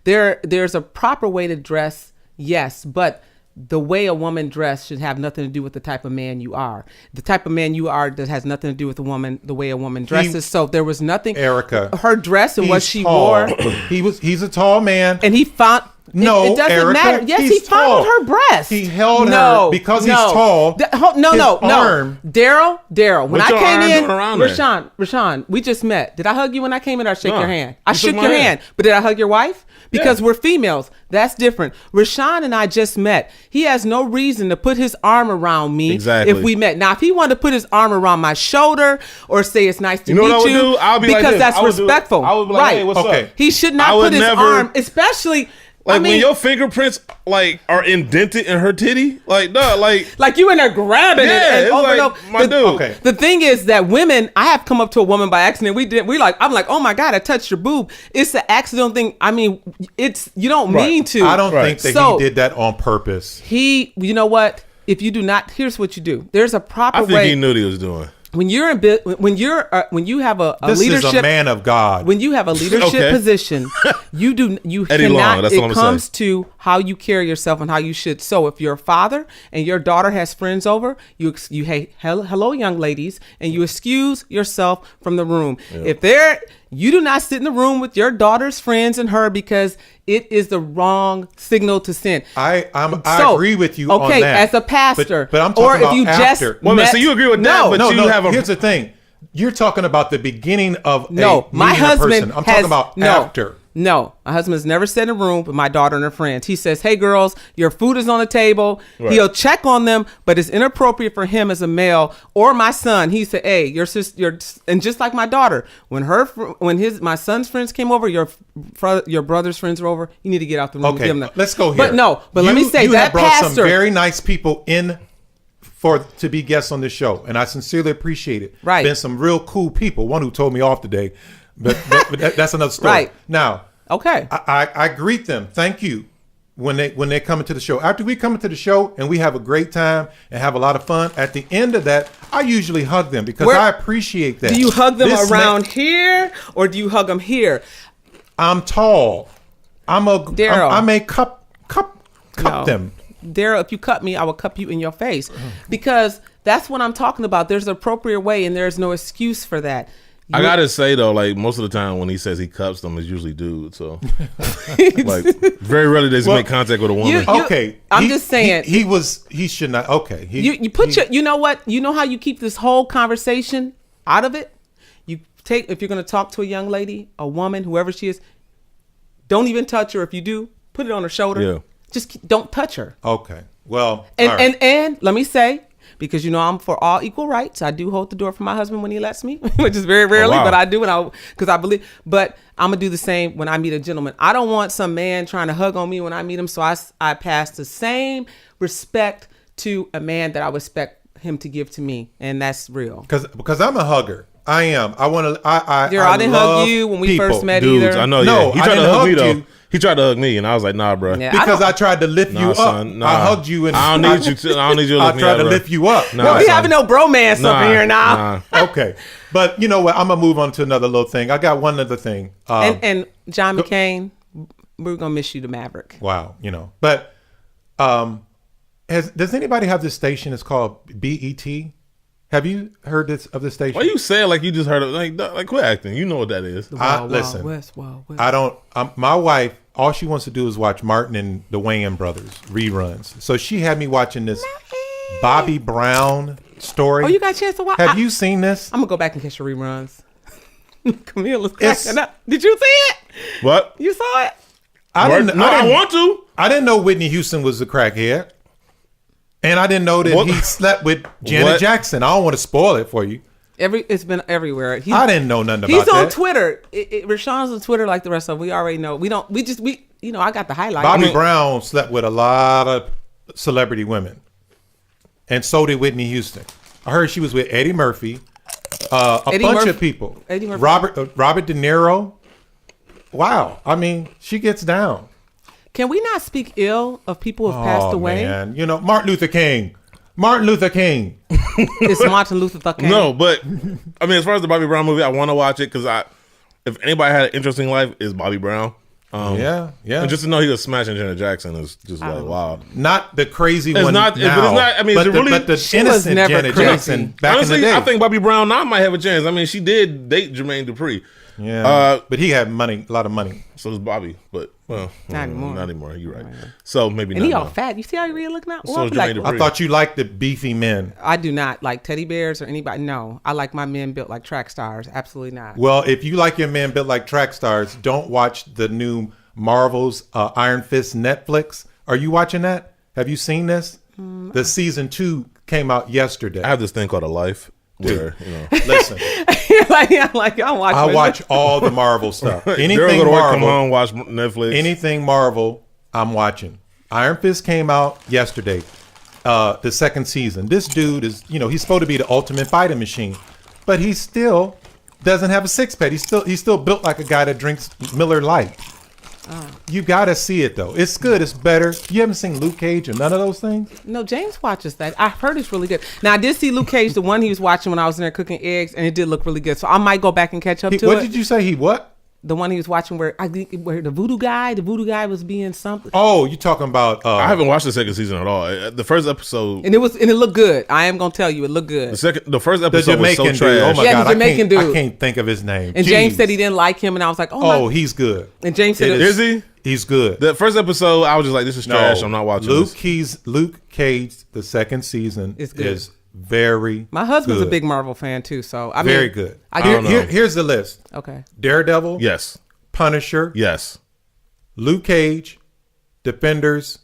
there's a proper way to dress, yes, but the way a woman dressed should have nothing to do with the type of man you are. The type of man you are that has nothing to do with the way a woman dresses. So there was nothing. Erica, her dress and what he's she tall. wore. He's a tall man. And he found No, it doesn't Erica, matter. Yes, he's he fondled tall. her breast. He held her because he's tall. No. Arm. Daryl. When What's I your came arm in, doing around there? Rashawn, we just met. Did I hug you when I came in or shake No. your hand? I You shook shook your my hand. hand. But did I hug your wife? Because Yeah. we're females. That's different. Rashawn and I just met. He has no reason to put his arm around me Exactly. if we met. Now, if he wanted to put his arm around my shoulder or say it's nice to You know meet what I would you, do? I'll be like because this. that's I would do it. respectful. I would be like, right. hey, what's Okay. up? He should I not would put his never- arm, especially. Like when your fingerprints like are indented in her titty, like no, like you in there grabbing it yeah, and it's over and like, over. my dude. Okay. The thing is that women, I have come up to a woman by accident. I'm like, oh my God, I touched your boob. It's an accidental thing. I mean, you don't mean to. I don't think that So, he did that on purpose. you know what? If you do not, here's what you do. There's a proper I think way. he knew what he was doing. When you have a This leadership, is a man of God. when you have a leadership Okay. position, you Eddie cannot. Long, that's all I'm It gonna comes say. to how you carry yourself and how you should. So if you're a father and your daughter has friends over, you hey hello young ladies, and you excuse yourself from the room. If you do not sit in the room with your daughter's friends and her, because it is the wrong signal to send. I So, agree with you okay, on that. as a pastor, But I'm talking or if about you after. just Well, met, so you agree with that, but you have a here's the thing. You're talking about the beginning of my meeting a husband person. I'm has, talking about after. No, my husband's never sat in a room with my daughter and her friends. He says, "Hey, girls, your food is on the table." Right. He'll check on them, but it's inappropriate for him as a male or my son. He said, "Hey, your sister, and just like my daughter, when my son's friends came over, your brother's friends were over. You need to get out the room. and Okay, give them that." let's go here. But let me say you that have brought pastor. some very nice people in to be guests on this show, and I sincerely appreciate it. Right. Been some real cool people. One who told me off today, but that's another story. Right. Now, Okay. I greet them. Thank you when they come into the show. After we come into the show and we have a great time and have a lot of fun, at the end of that, I usually hug them because I appreciate that. Do you hug them This around here or do you hug them here? I'm tall. Darryl. I may cup No. them. Darryl, if you cut me, I will cup you in your face, because that's what I'm talking about. There's an appropriate way, and there's no excuse for that. I gotta say though, like most of the time when he says he cups them, it's usually dudes. So, like, very rarely does he make contact with a woman. Okay, I'm just saying he should not. Okay, you put your. You know what? You know how you keep this whole conversation out of it. You take, if you're going to talk to a young lady, a woman, whoever she is, don't even touch her. If you do, put it on her shoulder. Yeah. Just don't touch her. Okay. Well, And all right. and let me say, because you know I'm for all equal rights. I do hold the door for my husband when he lets me, which is very rarely, wow. but I do, because I believe. But I'm gonna do the same when I meet a gentleman. I don't want some man trying to hug on me when I meet him. So I pass the same respect to a man that I would expect him to give to me, and that's real. Because I'm a hugger. I am. I want to. I Didn't love hug you when we people. first met Dudes, either. I know. No, Yeah, he I tried to didn't hug me hug though. you. He tried to hug me, and I was like, "Nah, bro. Yeah. Because I tried to lift you Nah, up. son, nah. I hugged you and I don't need you to. I don't need you to I lift me tried up, to bro. lift you up. Nah, No, we son. having no bromance Nah, up here now. nah. Okay, but you know what? I'm gonna move on to another little thing. I got one other thing. And John McCain, we're gonna miss you, the Maverick. Wow, you know. But does anybody have this station? It's called BET. Have you heard of this station? Why you say it like you just heard of like quit acting? You know what that is. Listen, Wild West. I don't. My wife, all she wants to do is watch Martin and the Wayans brothers reruns. So she had me watching this Bobby Brown story. Oh, you got a chance to watch? Have you seen this? I'm gonna go back and catch the reruns. Camilla's cracking up. Did you see it? What? You saw it? I want to. I didn't know Whitney Houston was a crackhead, and I didn't know that he slept with Janet Jackson. I don't want to spoil it for you. It's been everywhere. I didn't know nothing about He's that. on Twitter. Rashawn's on Twitter like the rest of them. We already know. We I got the highlight. Bobby Brown slept with a lot of celebrity women, and so did Whitney Houston. I heard she was with Eddie Murphy, Eddie bunch Murphy- of people. Eddie Murphy. Robert De Niro. Wow, I mean, she gets down. Can we not speak ill of people who have passed away? Man. You know, Martin Luther King. It's Martin Luther King. No, but I mean, as far as the Bobby Brown movie, I want to watch it because if anybody had an interesting life, it's Bobby Brown. Yeah. And just to know he was smashing Janet Jackson is just like wow. Not the crazy It's one not- but it's now, not- I mean, but it's the, really- but the She was innocent never Janet crazy. Jackson back Honestly, in the day. I think Bobby Brown now might have a chance. I mean, she did date Jermaine Dupri. Yeah, but he had money, a lot of money. So does Bobby. But Well, Not anymore. Not anymore. You're right. So maybe and not. he all now. fat. You see how he really look now? So Like, Jermaine I thought you liked the beefy men. I do not like teddy bears or anybody. No, I like my men built like track stars. Absolutely not. Well, if you like your men built like track stars, don't watch the new Marvel's Iron Fist Netflix. Are you watching that? Have you seen this? The season 2 came out yesterday. I have this thing called a life. Where Listen, I'm watching. I watch all the Marvel stuff. Anything Darryl go to work, come Marvel, home, watch Netflix. anything Marvel, I'm watching. Iron Fist came out yesterday, the second season. This dude is, he's supposed to be the ultimate fighting machine, but he still doesn't have a six pack. He's still built like a guy that drinks Miller Lite. You gotta see it though. It's good. It's better. You haven't seen Luke Cage or none of those things? No, James watches that. I've heard it's really good. Now I did see Luke Cage, the one he was watching when I was in there cooking eggs, and it did look really good. So I might go back and catch up to it. What did you say? He what? The one he was watching where the voodoo guy was being something. Oh, you talking about? I haven't watched the second season at all. The first episode, And it looked good. I am gonna tell you, it looked good. the first The episode was so Jamaican dude. trash. Oh my Yeah, God, the Jamaican I dude. can't think of his name. And James Jeez. said he didn't like him, and I was like, Oh, he's good. And James said, Is he? He's good. The first episode, I was just like, this is trash. I'm not watching Luke this. Luke Cage, the second season It's good. is very my husband's good. a big Marvel fan too, so I mean, Very good. I don't know. Here's the list. Okay. Daredevil, Yes. Punisher, Yes. Luke Cage, Defenders,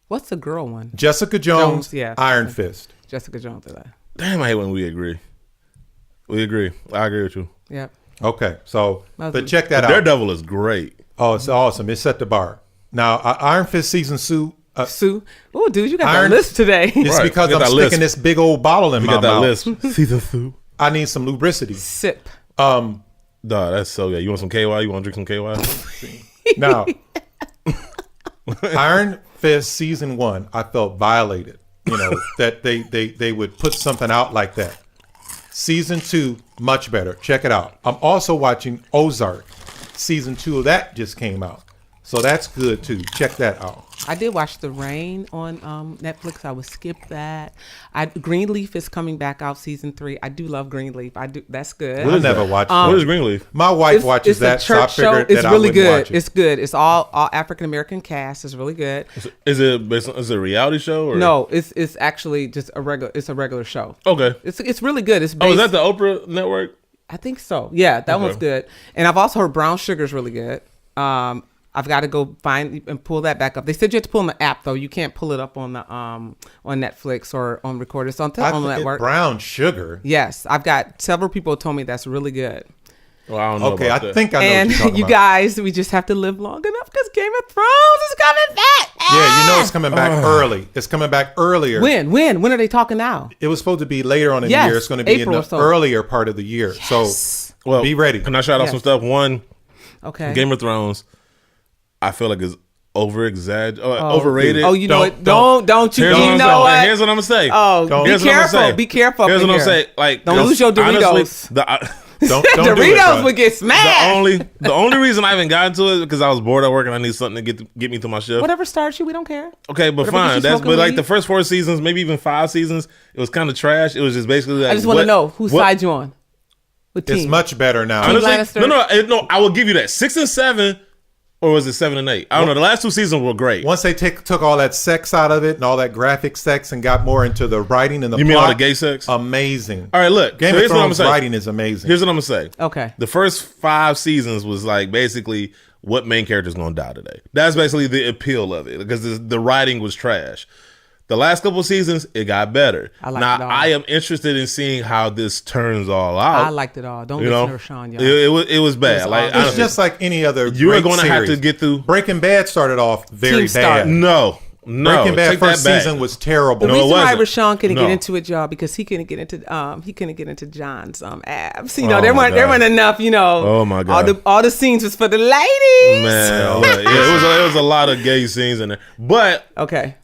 What's the girl one? Jessica Jones, yeah. Iron Fist. Jessica Jones. Damn, I hate when we agree. We agree. I agree with you. Yep. Okay, so That was but a- check that out. Daredevil is great. Oh, it's awesome. It set the bar. Now, Iron Fist season 2. Sue. Oh, dude, you got Iron- that list today. It's Right. because We got I'm that sticking list. this big old bottle in We my got that mouth. list. Season 2. I need some lubricity. Sip. Dog, that's so good. You want some KY? You want to drink some KY? Now, Iron Fist season 1, I felt violated. That they would put something out like that. Season 2, much better. Check it out. I'm also watching Ozark. Season 2 of that just came out, so that's good too. Check that out. I did watch The Rain on Netflix. I would skip that. Greenleaf is coming back out season 3. I do love Greenleaf. I do. That's good. I never watched. What is Greenleaf? My wife watches that, a so I church show. figured It's that I really wouldn't good. watch it. It's good. It's all African American cast. It's really good. Is it a reality show? Or? No, it's actually just a regular show. Okay. It's really good. It's Oh, based, is that the Oprah network? I think so. Yeah, that Okay. one's good. And I've also heard Brown Sugar's really good. I've got to go find and pull that back up. They said you have to pull on the app though. You can't pull it up on the on Netflix or on Recorder. So on the network. Brown Sugar. Yes, I've got several people told me that's really good. Well, I don't know. Okay, about I that. think I know And what you're talking you about. guys, we just have to live long enough because Game of Thrones is coming back. Yeah, it's coming back early. It's coming back earlier. When are they talking now? It was supposed to be later on in Yes, the year. It's going to be April in or the so. earlier part of the year. So Well, be ready. Can I shout out Yes. some stuff? One, Okay. Game of Thrones, I feel like is overrated. Oh, you know Don't- what? Don't you? Here's You what I'm know saying. what? Here's what I'm gonna say. Oh, Don't- be Here's what I'm careful. saying. Be careful. Here's up what in I'm here. saying. Like, Don't lose your Doritos. honestly, Don't The do it, Doritos son. would get smashed. the only reason I haven't gotten to it is because I was bored at work and I need something to get me through my shift. Whatever starts you, we don't care. Okay, but Whatever fine. gets you That's smoking but like weed. the first 4 seasons, maybe even 5 seasons, it was kind of trash. It was just basically like I just want to know whose side you on. What team? It's much better now. Honestly, Lannister. no. I will give you that 6 and 7, or was it 7 and 8? I don't know. The last 2 seasons were great. Once they took all that sex out of it and all that graphic sex and got more into the writing and the You plot, mean all the gay sex? Amazing. All right, look. Game so of here's what I'm Thrones saying. writing is amazing. Here's what I'm gonna say. Okay. The first 5 seasons was like basically what main character's gonna die today. That's basically the appeal of it because the writing was trash. The last couple seasons, it got better. I liked now it all. I am interested in seeing how this turns all out. I liked it all. Don't You listen know, to Rashawn, y'all. it was bad. It was like awful. it's honestly, just like any other. you are great going to have to series. get through. Breaking Bad started off very Team Star. bad. No, Breaking Bad take first that back. season was terrible. The No, it reason why wasn't. Rashawn couldn't No. get into it, y'all, because he couldn't get into John's abs. You Oh know, there my weren't God. enough. You know, Oh my God. all the scenes was for the ladies. Man, look, yeah, it was a lot of gay scenes in there, but Okay.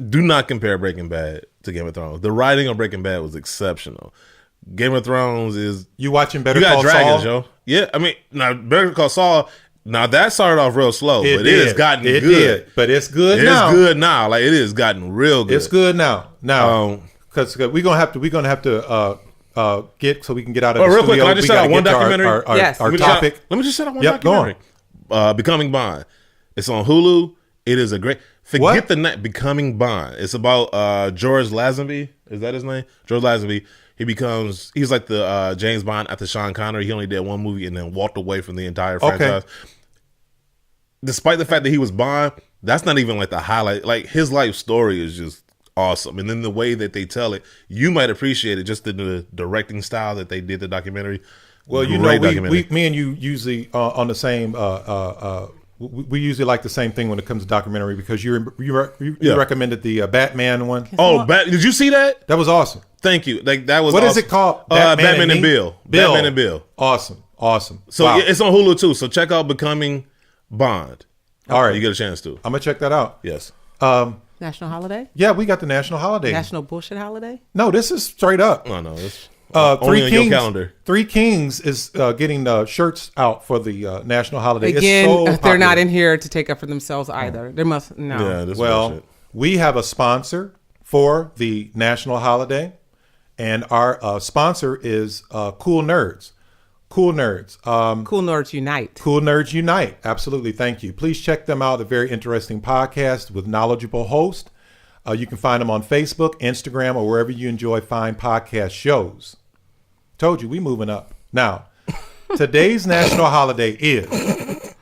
do not compare Breaking Bad to Game of Thrones. The writing of Breaking Bad was exceptional. Game of Thrones is You watching Better you got Call dragons, Saul? yo. Yeah, I mean, now Better Call Saul. Now that started off real slow, but it did. has gotten It good. did, but it's good It's now. good now. Like it has gotten real good. It's good now. Now, Um, because we're gonna have to get so we can get out of Oh, the real quick, studio. can I just We shout gotta out one get to documentary? our Yes. our Let me just shout- topic. Let me just shout out one Yep, go on. documentary. Becoming Bond. It's on Hulu. It is a great. Forget What? the name. Becoming Bond. It's about George Lazenby. Is that his name? George Lazenby. He's like the James Bond after Sean Connery. He only did one movie and then walked away from the entire franchise. Despite the fact that he was Bond, that's not even like the highlight. Like his life story is just awesome. And then the way that they tell it, you might appreciate it just in the directing style that they did the documentary. Well, you know, me and you usually on the same. We usually like the same thing when it comes to documentary because you recommended the Batman one. Oh, did you see that? That was awesome. Thank you. Like that was. What awesome. is it called? Batman and Bill. Batman and Bill. Awesome. So wow. it's on Hulu too. So check out Becoming Bond. All right, you get a chance to. I'm gonna check that out. Yes. National holiday? Yeah, we got the national holiday. National bullshit holiday? No, this is straight up. No. It's Three on Kings, your calendar. Three Kings is getting shirts out for the national holiday. Again, it's so they're not popular. in here to take up for themselves either. There must no. Yeah, this Well, bullshit. we have a sponsor for the national holiday, and our sponsor is Cool Nerds. Cool Nerds. Cool Nerds Unite. Cool Nerds Unite. Absolutely. Thank you. Please check them out. A very interesting podcast with knowledgeable hosts. You can find them on Facebook, Instagram, or wherever you enjoy fine podcast shows. Told you, we moving up. Now, today's national holiday is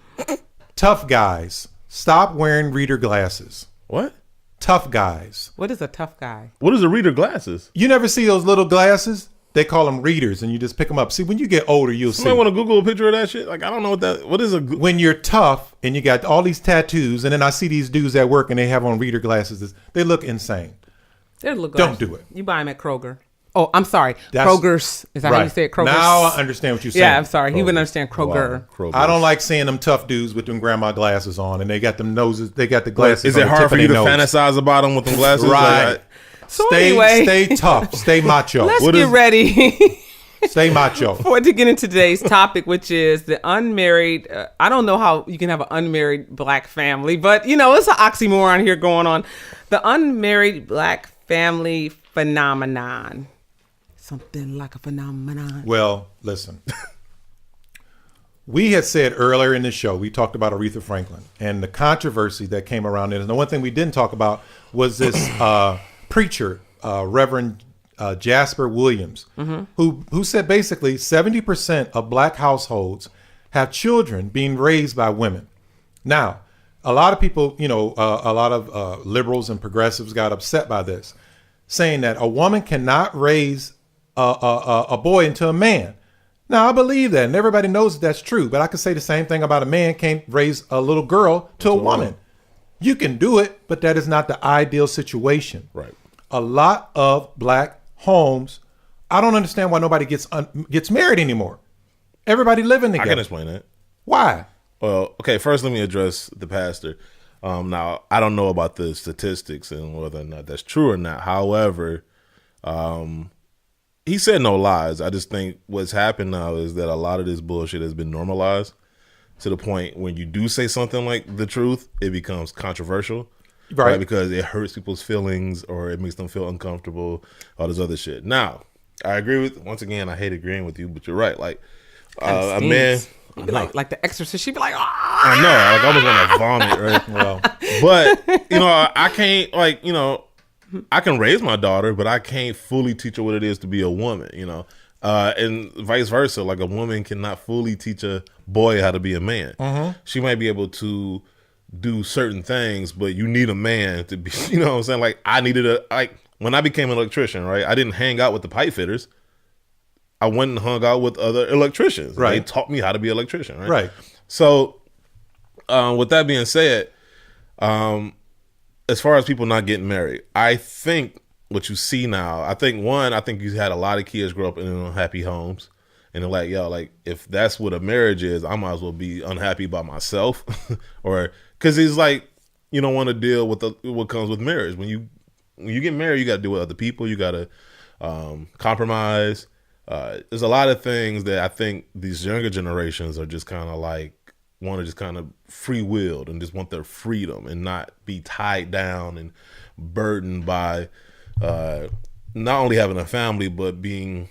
Tough Guys. Stop wearing reader glasses. What? Tough Guys. What is a tough guy? What is a reader glasses? You never see those little glasses? They call them readers, and you just pick them up. See, when you get older, you'll see. Somebody want to Google a picture of that shit? Like, I don't know what is a... When you're tough and you got all these tattoos, and then I see these dudes at work and they have on reader glasses, they look insane. They look Don't do it. You buy them at Kroger. Oh, I'm sorry. Kroger's. Is that how you say it? Kroger's. Now I understand what you're saying. Yeah, I'm sorry. He wouldn't understand Kroger. Kroger. I don't like seeing them tough dudes with them grandma glasses on, and they got them noses. They got the glasses. Is it on the hard tip for of you to their nose. fantasize about them with them glasses? Right. Like, So anyway, Stay tough. Stay macho. let's get ready. Stay macho. To get into today's topic, which is the unmarried. I don't know how you can have an unmarried black family, but you know, it's an oxymoron here going on. The unmarried black family phenomenon. Something like a phenomenon. Well, listen. We had said earlier in the show, we talked about Aretha Franklin and the controversy that came around it. And the one thing we didn't talk about was this preacher, Reverend Jasper Williams, who said basically 70% of black households have children being raised by women. Now, a lot of people, a lot of liberals and progressives got upset by this, saying that a woman cannot raise a boy into a man. Now, I believe that, and everybody knows that's true, but I could say the same thing about a man can't raise a little girl to a woman. You can do it, but that is not the ideal situation. Right. A lot of black homes, I don't understand why nobody gets married anymore. Everybody living together. I can explain that. Why? Well, okay, first let me address the pastor. Now, I don't know about the statistics and whether or not that's true or not. However, he said no lies. I just think what's happened now is that a lot of this bullshit has been normalized to the point when you do say something like the truth, it becomes controversial. Right. Because it hurts people's feelings or it makes them feel uncomfortable, all this other shit. Now, I agree with, once again, I hate agreeing with you, but you're right. Like, a man... You'd be like the Exorcist. She'd be like, I know. Like, I almost want to vomit, right? Well, but, I can't, I can raise my daughter, but I can't fully teach her what it is to be a woman, and vice versa. Like, a woman cannot fully teach a boy how to be a man. Mm-hmm. She might be able to do certain things, but you need a man to be, you know what I'm saying? Like, I needed when I became an electrician, right? I didn't hang out with the pipe fitters. I went and hung out with other electricians. Right. They taught me how to be an electrician, right? Right. So, with that being said, as far as people not getting married, I think what you see now, I think you had a lot of kids grow up in unhappy homes. And they're like, if that's what a marriage is, I might as well be unhappy by myself. Or, because it's like, you don't want to deal with what comes with marriage. When you get married, you got to deal with other people. You got to compromise. There's a lot of things that I think these younger generations are just kind of like, want to just kind of free-willed and just want their freedom and not be tied down and burdened by not only having a family, but being...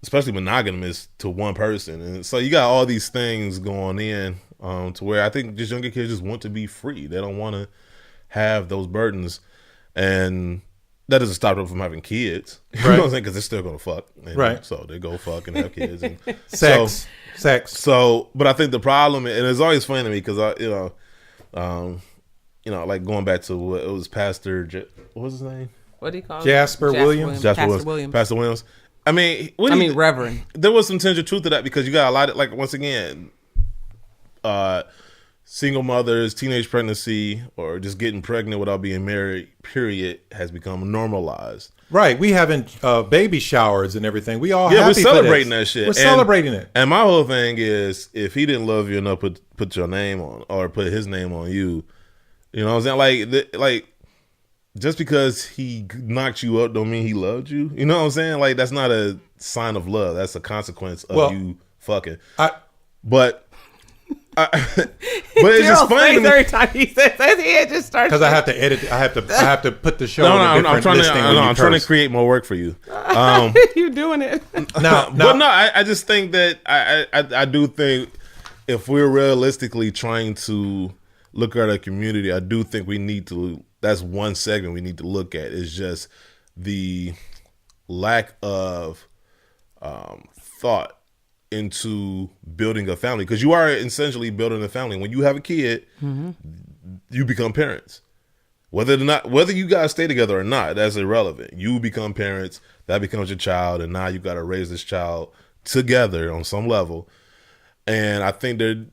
especially monogamous to one person. And so you got all these things going in to where I think just younger kids just want to be free. They don't want to have those burdens, and that doesn't stop them from having kids. You know what I'm saying? Because they're still gonna fuck, and so they go fuck and have kids and sex. So, but I think the problem, and it's always funny to me because like going back to what it was, what was his name? What do you call Jasper Williams? Pastor Williams. Pastor Williams. I mean, Reverend. There was some tinge of truth to that because you got a lot of, like, once again, single mothers, teenage pregnancy, or just getting pregnant without being married, period, has become normalized. Right. We having baby showers and everything. We all we're celebrating that shit. We're celebrating it. And my whole thing is, if he didn't love you enough, put your name on, or put his name on you. You know what I'm saying? Like just because he knocked you up don't mean he loved you. You know what I'm saying? Like, that's not a sign of love. That's a consequence of you fucking. But it's just funny to me. Every time he says that, he just starts. Because I have to edit. I have to put the show. I'm trying to create more work for you. You're doing it. I just think that I do think if we're realistically trying to look at our community, I do think we need to. That's one segment we need to look at. Is just the lack of thought into building a family, because you are essentially building a family. When you have a kid, you become parents. Whether you guys stay together or not, that's irrelevant. You become parents, that becomes your child, and now you got to raise this child together on some level. And I think there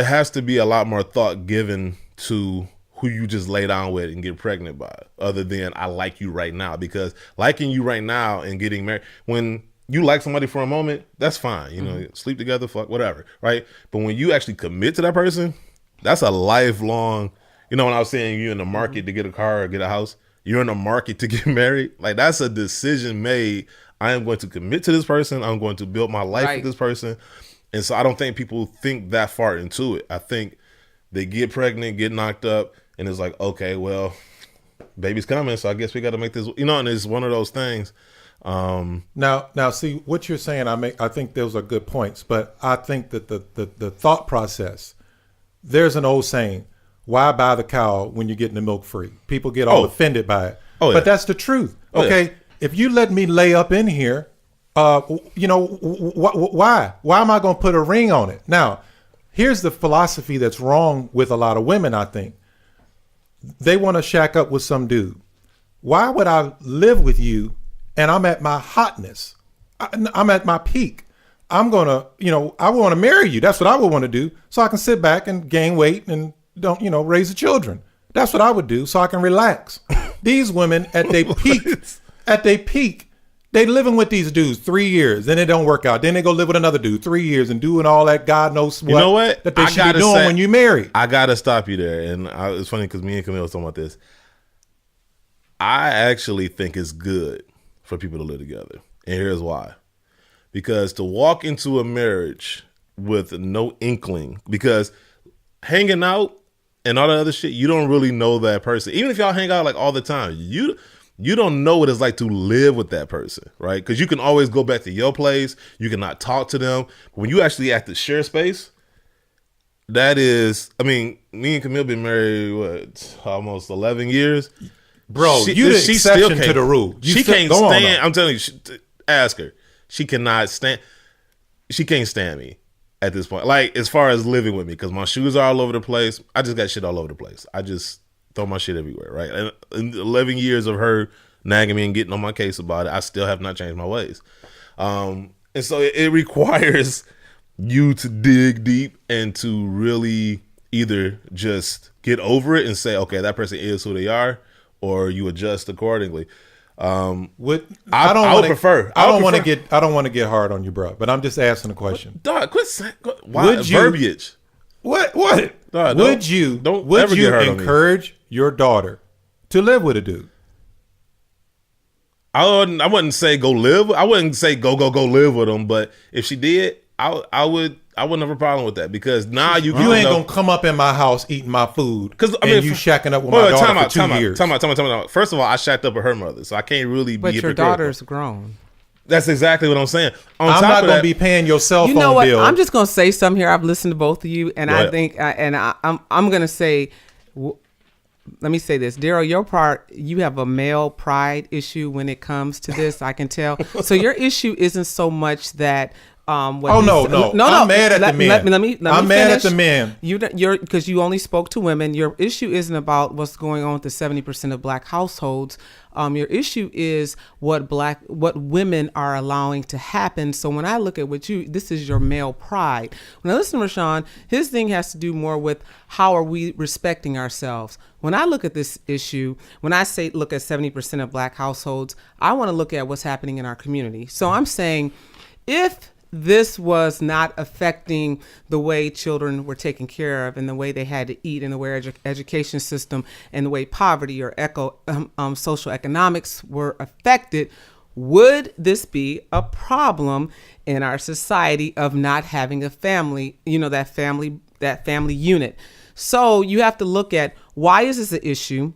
has to be a lot more thought given to who you just lay down with and get pregnant by, other than I like you right now. Because liking you right now and getting married, when you like somebody for a moment, that's fine. You know, sleep together, fuck, whatever, right? But when you actually commit to that person, that's a lifelong. You know, when I was saying you're in the market to get a car or get a house, you're in the market to get married. Like, that's a decision made. I am going to commit to this person. I'm going to build my life with this person. And so I don't think people think that far into it. I think they get pregnant, get knocked up, and it's like, okay, well, baby's coming, so I guess we got to make this. You know, and it's one of those things. Now, see what you're saying. I think those are good points, but I think that the thought process. There's an old saying: "Why buy the cow when you're getting the milk free?" People get all offended by it, but that's the truth. Okay, if you let me lay up in here, why am I going to put a ring on it? Now, here's the philosophy that's wrong with a lot of women. I think they want to shack up with some dude. Why would I live with you? And I'm at my hotness. I'm at my peak. I'm going to, I want to marry you. That's what I would want to do. So I can sit back and gain weight and don't, raise the children. That's what I would do so I can relax. These women at their peak, they living with these dudes 3 years. Then it don't work out. Then they go live with another dude 3 years and doing all that God knows what. You know what? That they should be doing when you marry. I got to stop you there. And it's funny because me and Camille was talking about this. I actually think it's good for people to live together. And here's why. Because to walk into a marriage with no inkling, because hanging out and all that other shit, you don't really know that person. Even if y'all hang out like all the time, you don't know what it's like to live with that person, right? Because you can always go back to your place. You cannot talk to them. When you actually have to share space, that is, me and Camille been married, almost 11 years? Bro, you're the exception to the rule. She can't stand. I'm telling you, ask her. She cannot stand. She can't stand me at this point. Like, as far as living with me, because my shoes are all over the place. I just got shit all over the place. I just throw my shit everywhere, right? And in 11 years of her nagging me and getting on my case about it, I still have not changed my ways. And so it requires you to dig deep and to really either just get over it and say, okay, that person is who they are, or you adjust accordingly. I don't want to get hard on you, bro. But I'm just asking a question. Dog, quit saying verbiage. What? Dog, would you encourage your daughter to live with a dude? I wouldn't say go live. I wouldn't say go live with him. But if she did, I wouldn't have a problem with that, because now you ain't gonna come up in my house eating my food because you shacking up with my daughter for 2 years. Time out. First of all, I shacked up with her mother, so I can't really be. But your daughter's grown. That's exactly what I'm saying. I'm not going to be paying your cell phone bill. You know what? I'm just going to say something here. I've listened to both of you, and I think, I'm going to say, let me say this, Darryl, your part, you have a male pride issue when it comes to this. I can tell. So your issue isn't so much that. No. I'm mad at the men. Let me I'm mad at the men. You're because you only spoke to women. Your issue isn't about what's going on with the 70% of black households. Your issue is what women are allowing to happen. So when I look at this is your male pride. When I listen to Rashawn, his thing has to do more with how are we respecting ourselves. When I look at this issue, when I say look at 70% of black households, I want to look at what's happening in our community. So I'm saying if this was not affecting the way children were taken care of and the way they had to eat and the way education system and the way poverty or social economics were affected, would this be a problem in our society of not having a family, that family unit? So you have to look at why is this an issue?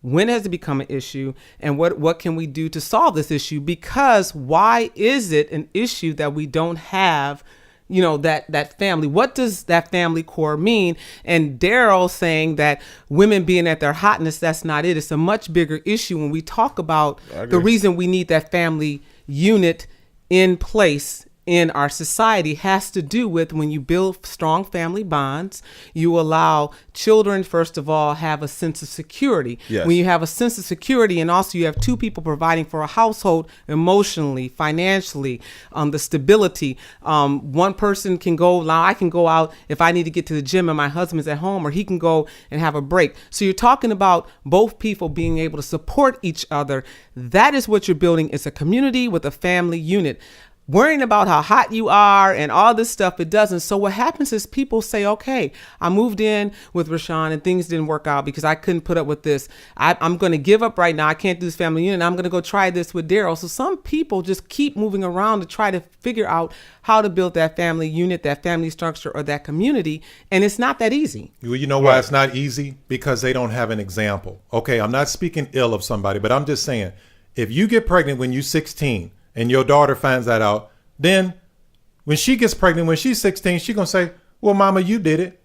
When has it become an issue, and what can we do to solve this issue? Because why is it an issue that we don't have, that family? What does that family core mean? And Darryl saying that women being at their hotness, that's not it. It's a much bigger issue when we talk about the reason we need that family unit in place in our society has to do with when you build strong family bonds, you allow children, first of all, have a sense of security. Yes. When you have a sense of security and also you have two people providing for a household emotionally, financially, the stability. One person can go, now I can go out if I need to get to the gym and my husband's at home, or he can go and have a break. So you're talking about both people being able to support each other. That is what you're building. It's a community with a family unit. Worrying about how hot you are and all this stuff, it doesn't. So what happens is people say, okay, I moved in with Rashawn and things didn't work out because I couldn't put up with this. I'm going to give up right now. I can't do this family unit. I'm going to go try this with Darryl. So some people just keep moving around to try to figure out how to build that family unit, that family structure, or that community. And it's not that easy. Well, you know why it's not easy? Because they don't have an example. Okay, I'm not speaking ill of somebody, but I'm just saying, if you get pregnant when you're 16, and your daughter finds that out, then when she gets pregnant, when she's 16, she's going to say, well, mama, you did it.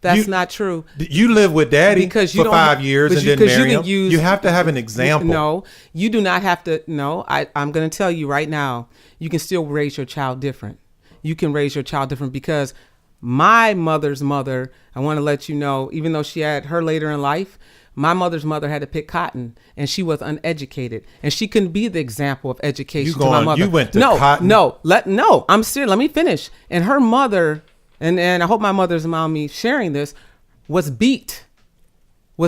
That's not true. You live with daddy for 5 years and didn't marry him. You have to have an example. No, you do not have to. No, I'm going to tell you right now, you can still raise your child different. You can raise your child different because my mother's mother, I want to let you know, even though she had her later in life, my mother's mother had to pick cotton, and she was uneducated, and she couldn't be the example of education to my mother. You went to cotton? No, I'm serious. Let me finish. And her mother, and I hope my mother's allowing me sharing this, was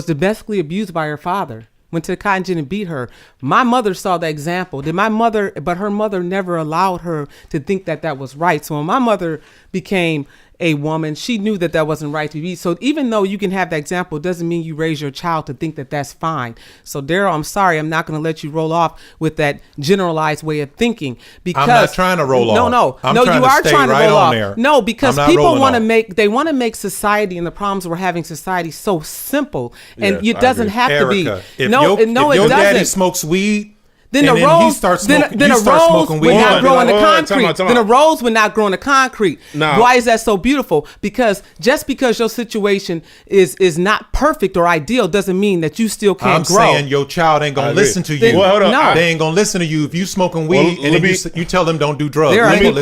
domestically abused by her father. Went to the cotton gin and beat her. My mother saw the example. But her mother never allowed her to think that was right. So when my mother became a woman, she knew that wasn't right to be. So even though you can have that example, it doesn't mean you raise your child to think that that's fine. So Darryl, I'm sorry, I'm not going to let you roll off with that generalized way of thinking. Because I'm not trying to roll off. No, you are trying to roll off. There. No, because people want to make society and the problems we're having society so simple, and it doesn't have to be. If your daddy smokes weed, then a rose would not grow in the concrete. Then a rose would not grow in the concrete. Why is that so beautiful? Because just because your situation is not perfect or ideal doesn't mean that you still can't grow. I'm saying your child ain't gonna listen to you. No, they ain't gonna listen to you if you smoking weed and you tell them don't do drugs.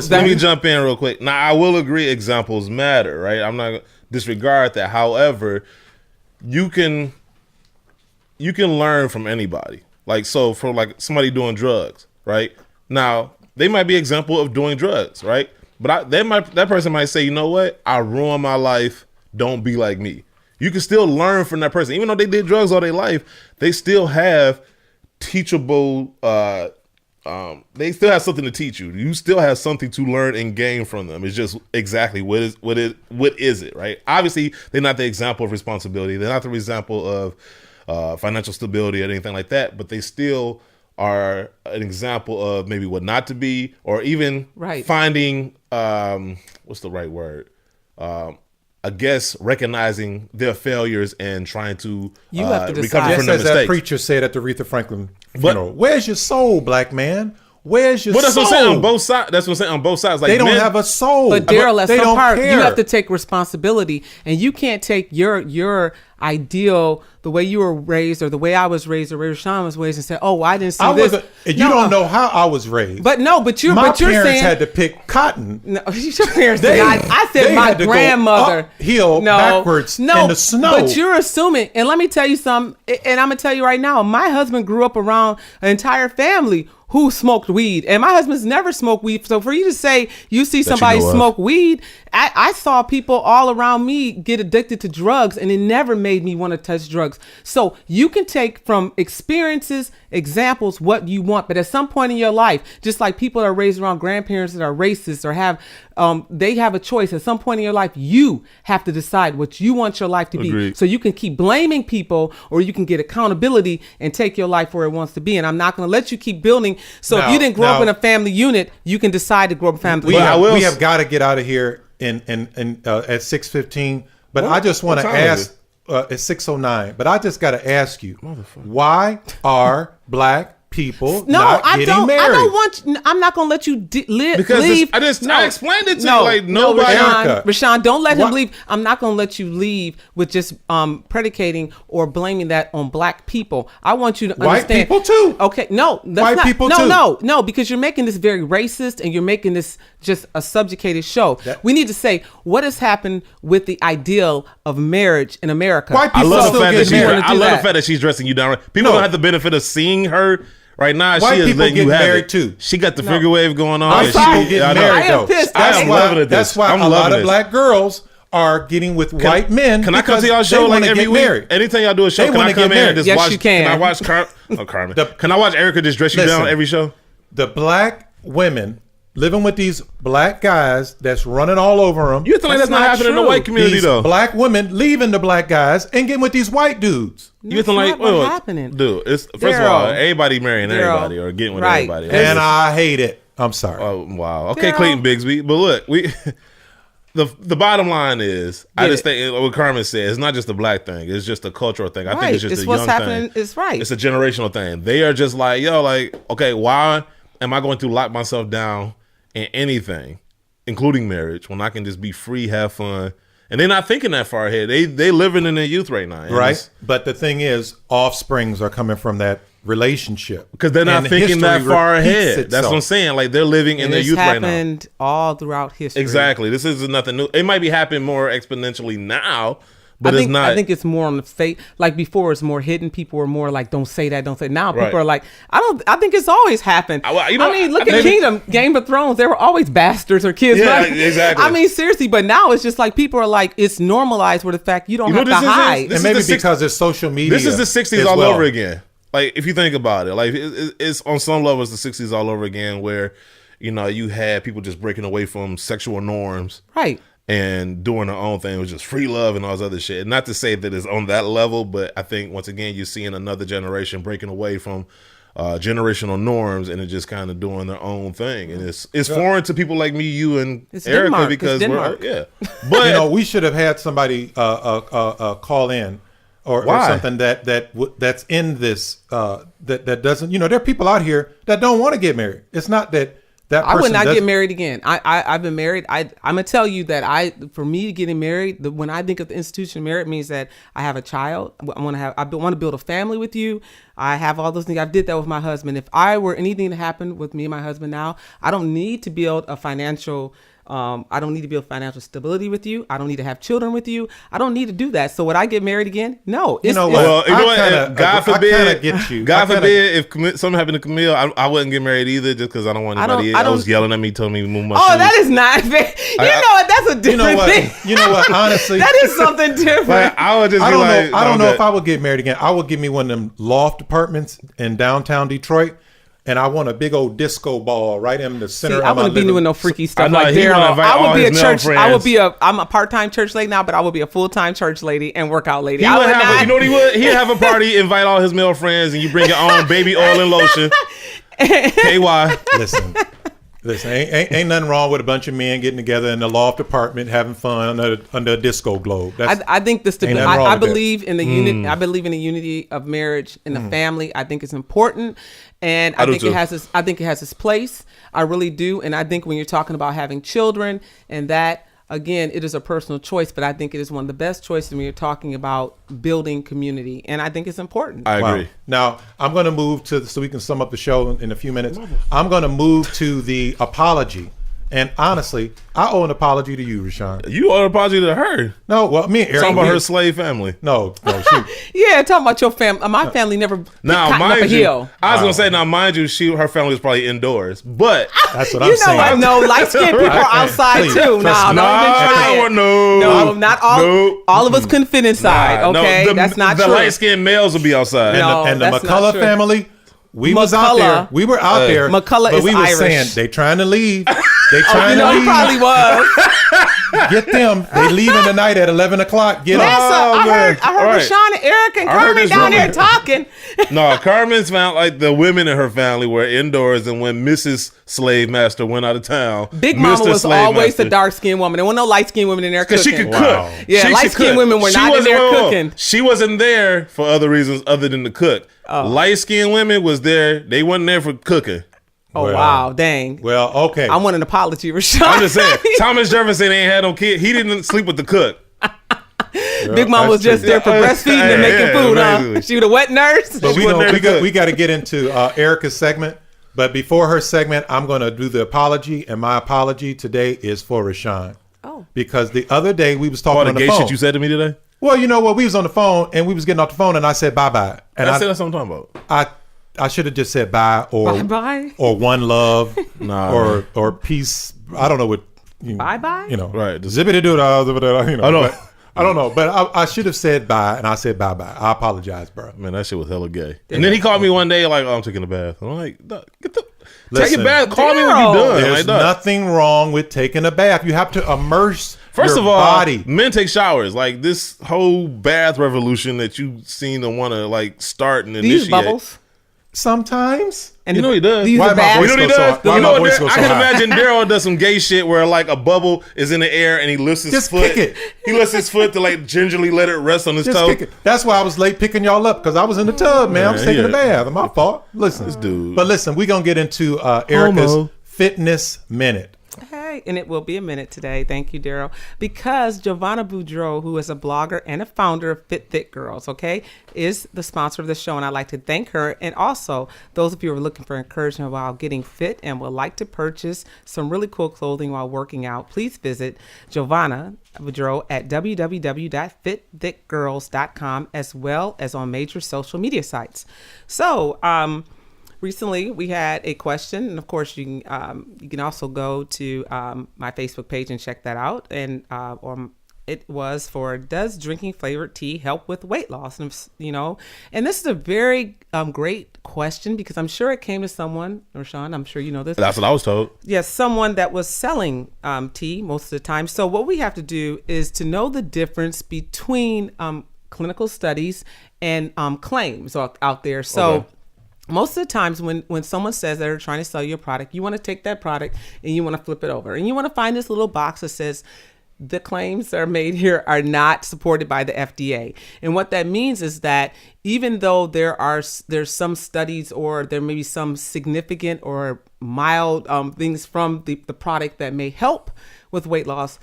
Let me jump in real quick. Now I will agree examples matter, right? I'm not gonna disregard that. However, you can learn from anybody. Like, so for like somebody doing drugs, right? Now, they might be an example of doing drugs, right? But that person might say, you know what? I ruined my life. Don't be like me. You can still learn from that person. Even though they did drugs all their life, they still have teachable, they still have something to teach you. You still have something to learn and gain from them. It's just exactly what is it, right? Obviously, they're not the example of responsibility. They're not the example of financial stability or anything like that, but they still are an example of maybe what not to be, or even finding what's the right word? I guess recognizing their failures and trying to recover from their mistakes. As that preacher said at the Aretha Franklin funeral, where's your soul, black man? Where's your But that's soul? what I'm saying on both sides. That's what I'm saying on both sides. Like, They don't men, have a soul. But Darryl, at they some don't part, care. you have to take responsibility, and you can't take your ideal, the way you were raised, or the way I was raised, or Rashawn was raised, and say, "Oh, well, I didn't see this." You don't know how I was raised. But no, but you're my parents saying had to pick cotton. No, your parents did not. I said they my had to go grandmother. uphill, backwards in the snow. But you're assuming, and let me tell you something, and I'm gonna tell you right now, my husband grew up around an entire family who smoked weed, and my husband's never smoked weed. So for you to say you see somebody smoke weed, I saw people all around me get addicted to drugs, and it never made me want to touch drugs. So you can take from experiences, examples, what you want, but at some point in your life, just like people that are raised around grandparents that are racist or have, they have a choice. At some point in your life, you have to decide what you want your life to be. Agreed. So you can keep blaming people, or you can get accountability and take your life where it wants to be. And I'm not going to let you keep building. So if you didn't grow up in a family unit, you can decide to grow up in a family unit. We have got to get out of here at 6:15. But I just want to ask at 6:09. But I just got to ask you, why are black people not getting married? I don't want. I'm not gonna let you leave. Because I explained it to you. Like, nobody. Rashawn, don't let him leave. I'm not gonna let you leave with just predicating or blaming that on black people. I want you to understand. White people too. Okay, no, white people too. No, because you're making this very racist, and you're making this just a subjugated show. We need to say what has happened with the ideal of marriage in America. White people I love still get married. I love the fact that she's dressing you down. People don't have the benefit of seeing her. Right now, white she is people letting get you have married it. too. She got the figure wave going on. White people get married though. That's why a lot of black girls are getting with white men. Can I come to y'all show like every week? Married. Anytime y'all do a show, can I come in and just watch? You can. Can I watch Carmen? Can I watch Erica just dress you down every show? The black women living with these black guys that's running all over them. You think that's not happening in the white community these though? Black women leaving the black guys and getting with these white dudes. You think like what's happening? Dude, it's first of all, everybody marrying everybody or getting with everybody. And I hate it. I'm sorry. Oh wow. Okay, Clayton Bigsby. But look, the bottom line is, I just think what Carmen said, it's not just a black thing. It's just a cultural thing. I think it's just a young thing. It's right. It's a generational thing. They are just like, okay, why am I going to lock myself down in anything, including marriage, when I can just be free, have fun? And they're not thinking that far ahead. They living in their youth right now. Right. But the thing is, offsprings are coming from that relationship. Because they're not thinking that far ahead. Itself. That's what I'm saying. Like, they're living in their youth right now. It's happened all throughout history. Exactly. This is nothing new. It might be happening more exponentially now, but it's not. I think it's more on the fate. Like before, it's more hidden. People were more like, "Don't say that, don't say." Now people are like, I think it's always happened. Look at Kingdom, Game of Thrones. There were always bastards or kids. Yeah, right? exactly. I mean, seriously. But now it's just like people are like, it's normalized with the fact you don't have to hide. And maybe because it's social media. This is the 60s all over again. Like, if you think about it, like it's on some levels the 60s all over again, where you had people just breaking away from sexual norms, right? And doing their own thing. It was just free love and all this other shit. Not to say that it's on that level, but I think once again you're seeing another generation breaking away from generational norms and just kind of doing their own thing. And it's foreign to people like me, you, and Erica Denmark. because we're But we should have had somebody call in or something that's in this that doesn't. There are people out here that don't want to get married. It's not that. I would not get married again. I've been married. I'm gonna tell you that for me getting married, when I think of the institution of marriage, it means that I have a child. I want to build a family with you. I have all those things. I did that with my husband. If I were anything to happen with me and my husband now, I don't need to build a financial. I don't need to build financial stability with you. I don't need to have children with you. I don't need to do that. So would I get married again? No. God forbid, if something happened to Camille, I wouldn't get married either, just because I don't want anybody else yelling at me, telling me to move my shoes. Oh, that is not fair. That's a different thing. You know what? Honestly, that is something different. Like, I don't know if I would get married again. I would give me one of them loft apartments in downtown Detroit. And I want a big old disco ball right in the center. I wouldn't be doing no freaky stuff like Darryl. I would be a church. I'm a part-time church lady now, but I would be a full-time church lady and workout lady. You know what he would? He'd have a party, invite all his male friends, and you bring your own baby oil and lotion. KY. Listen. Listen, ain't nothing wrong with a bunch of men getting together in the loft apartment having fun under a disco globe. I think the stability. nothing wrong I with that. believe in the unity. I believe in the unity of marriage and the family. I think it's important, and I think it has its. I think it has its place. I really do, and I think when you're talking about having children and that. Again, it is a personal choice, but I think it is one of the best choices when you're talking about building community, and I think it's important. I agree. Wow. Now, I'm going to move to, so we can sum up the show in a few minutes. I'm going to move to the apology. And honestly, I owe an apology to you, Rashawn. You owe an apology to her. No, well, me and Eric. Talking about her slave family. No, she, Yeah, talking about your family. My family never Now, cotton up a mind you, hill. I was gonna say, now, mind you, her family was probably indoors, but that's what I'm saying. I know light skinned people are outside Please, too. trust No, me. don't even try it. no, not all. no. All of us couldn't fit inside. No, Okay, that's not the true. light skinned males will be outside. No. and the that's not McCullough true. family, we was out there. McCullough. We were out there. McCullough but is we was Irish. saying they trying to leave. They You trying know, to he probably leave. was. Get them. They leaving tonight at 11 o'clock. Get them. I heard All right. Rashawn and Eric and I heard Carmen this down rumor. there talking. No, Carmen's found like the women in her family were indoors, and when Mrs. Slave Master went out of town, Big Mama Mr. was Slave always Master, the dark skinned woman. There were no light skinned women in there because cooking. she could Wow. cook. Yeah, She light-skinned could cook. women were not in wasn't- there whoa, whoa, whoa. cooking. She wasn't there for other reasons other than to cook. Light skinned women was there. They wasn't there for cooking. Oh, Well, wow. Dang. Well, okay. I want an apology, Rashawn. I'm just saying, Thomas Jefferson ain't had no kid. He didn't sleep with the cook. Big Mama was just there for breastfeeding and making Yeah, food, huh? basically. She was a wet nurse. But She wasn't there to cook. we got to get into Erica's segment. But before her segment, I'm going to do the apology. And my apology today is for Rashawn. Oh. Because the other day we was talking All the on the gay phone. shit you said to me today? Well, you know what? We was on the phone and we was getting off the phone and I said bye-bye. And That's what I'm talking about. I should have just said bye or Bye-bye? or one love Nah, or peace. I don't know what Bye-bye? You know. Right. Zippity doo da, you know. I know. But I don't know, but I should have said bye and I said bye-bye. I apologize, bro. Man, that shit was hella gay. And then he called me one day like, "Oh, I'm taking a bath." I'm like, "Get the take Listen, a bath. Call me when Darryl. you're done." There's Like, dog. nothing wrong with taking a bath. You have to immerse First your of all, body. men take showers. Like this whole bath revolution that you seem to want to like start and Do you use initiate. bubbles? Sometimes. And You know he does. Do you use Why a my bath? voice You know what he go so does? high? Why You my know what voice Dar- go I so can high? imagine Darryl does some gay shit where like a bubble is in the air and he lifts his Just foot. kick it. He lifts his foot to like gingerly let it rest on his Just toe. kick it. That's why I was late picking y'all up because I was in the tub, man. I was Man, taking a yeah. bath. My fault. Listen, This dude. But listen, we're gonna get into Erica's Homo. fitness minute. Hey, and it will be a minute today. Thank you, Darryl. Because Giovanna Boudreau, who is a blogger and a founder of Fit Thick Girls, okay, is the sponsor of the show. And I'd like to thank her. And also, those of you who are looking for encouragement while getting fit and would like to purchase some really cool clothing while working out, please visit Giovanna Boudreau at www.fitthickgirls.com as well as on major social media sites. So, recently, we had a question, and of course, you can also go to my Facebook page and check that out. And it was for, does drinking flavored tea help with weight loss? And and this is a very great question because I'm sure it came to someone, Rashawn, I'm sure you know this. That's what I was told. Yes, someone that was selling tea most of the time. So what we have to do is to know the difference between clinical studies and claims out there. So. Okay. Most of the times when someone says they're trying to sell you a product, you want to take that product and you want to flip it over. And you want to find this little box that says, the claims that are made here are not supported by the FDA. And what that means is that even though there's some studies or there may be some significant or mild things from the product that may help with weight loss,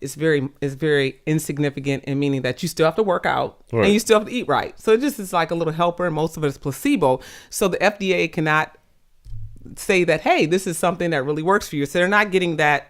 it's very insignificant in meaning that you still have to work out Right. and you still have to eat right. So it just is like a little helper, and most of it is placebo. So the FDA cannot say that, hey, this is something that really works for you. So they're not getting that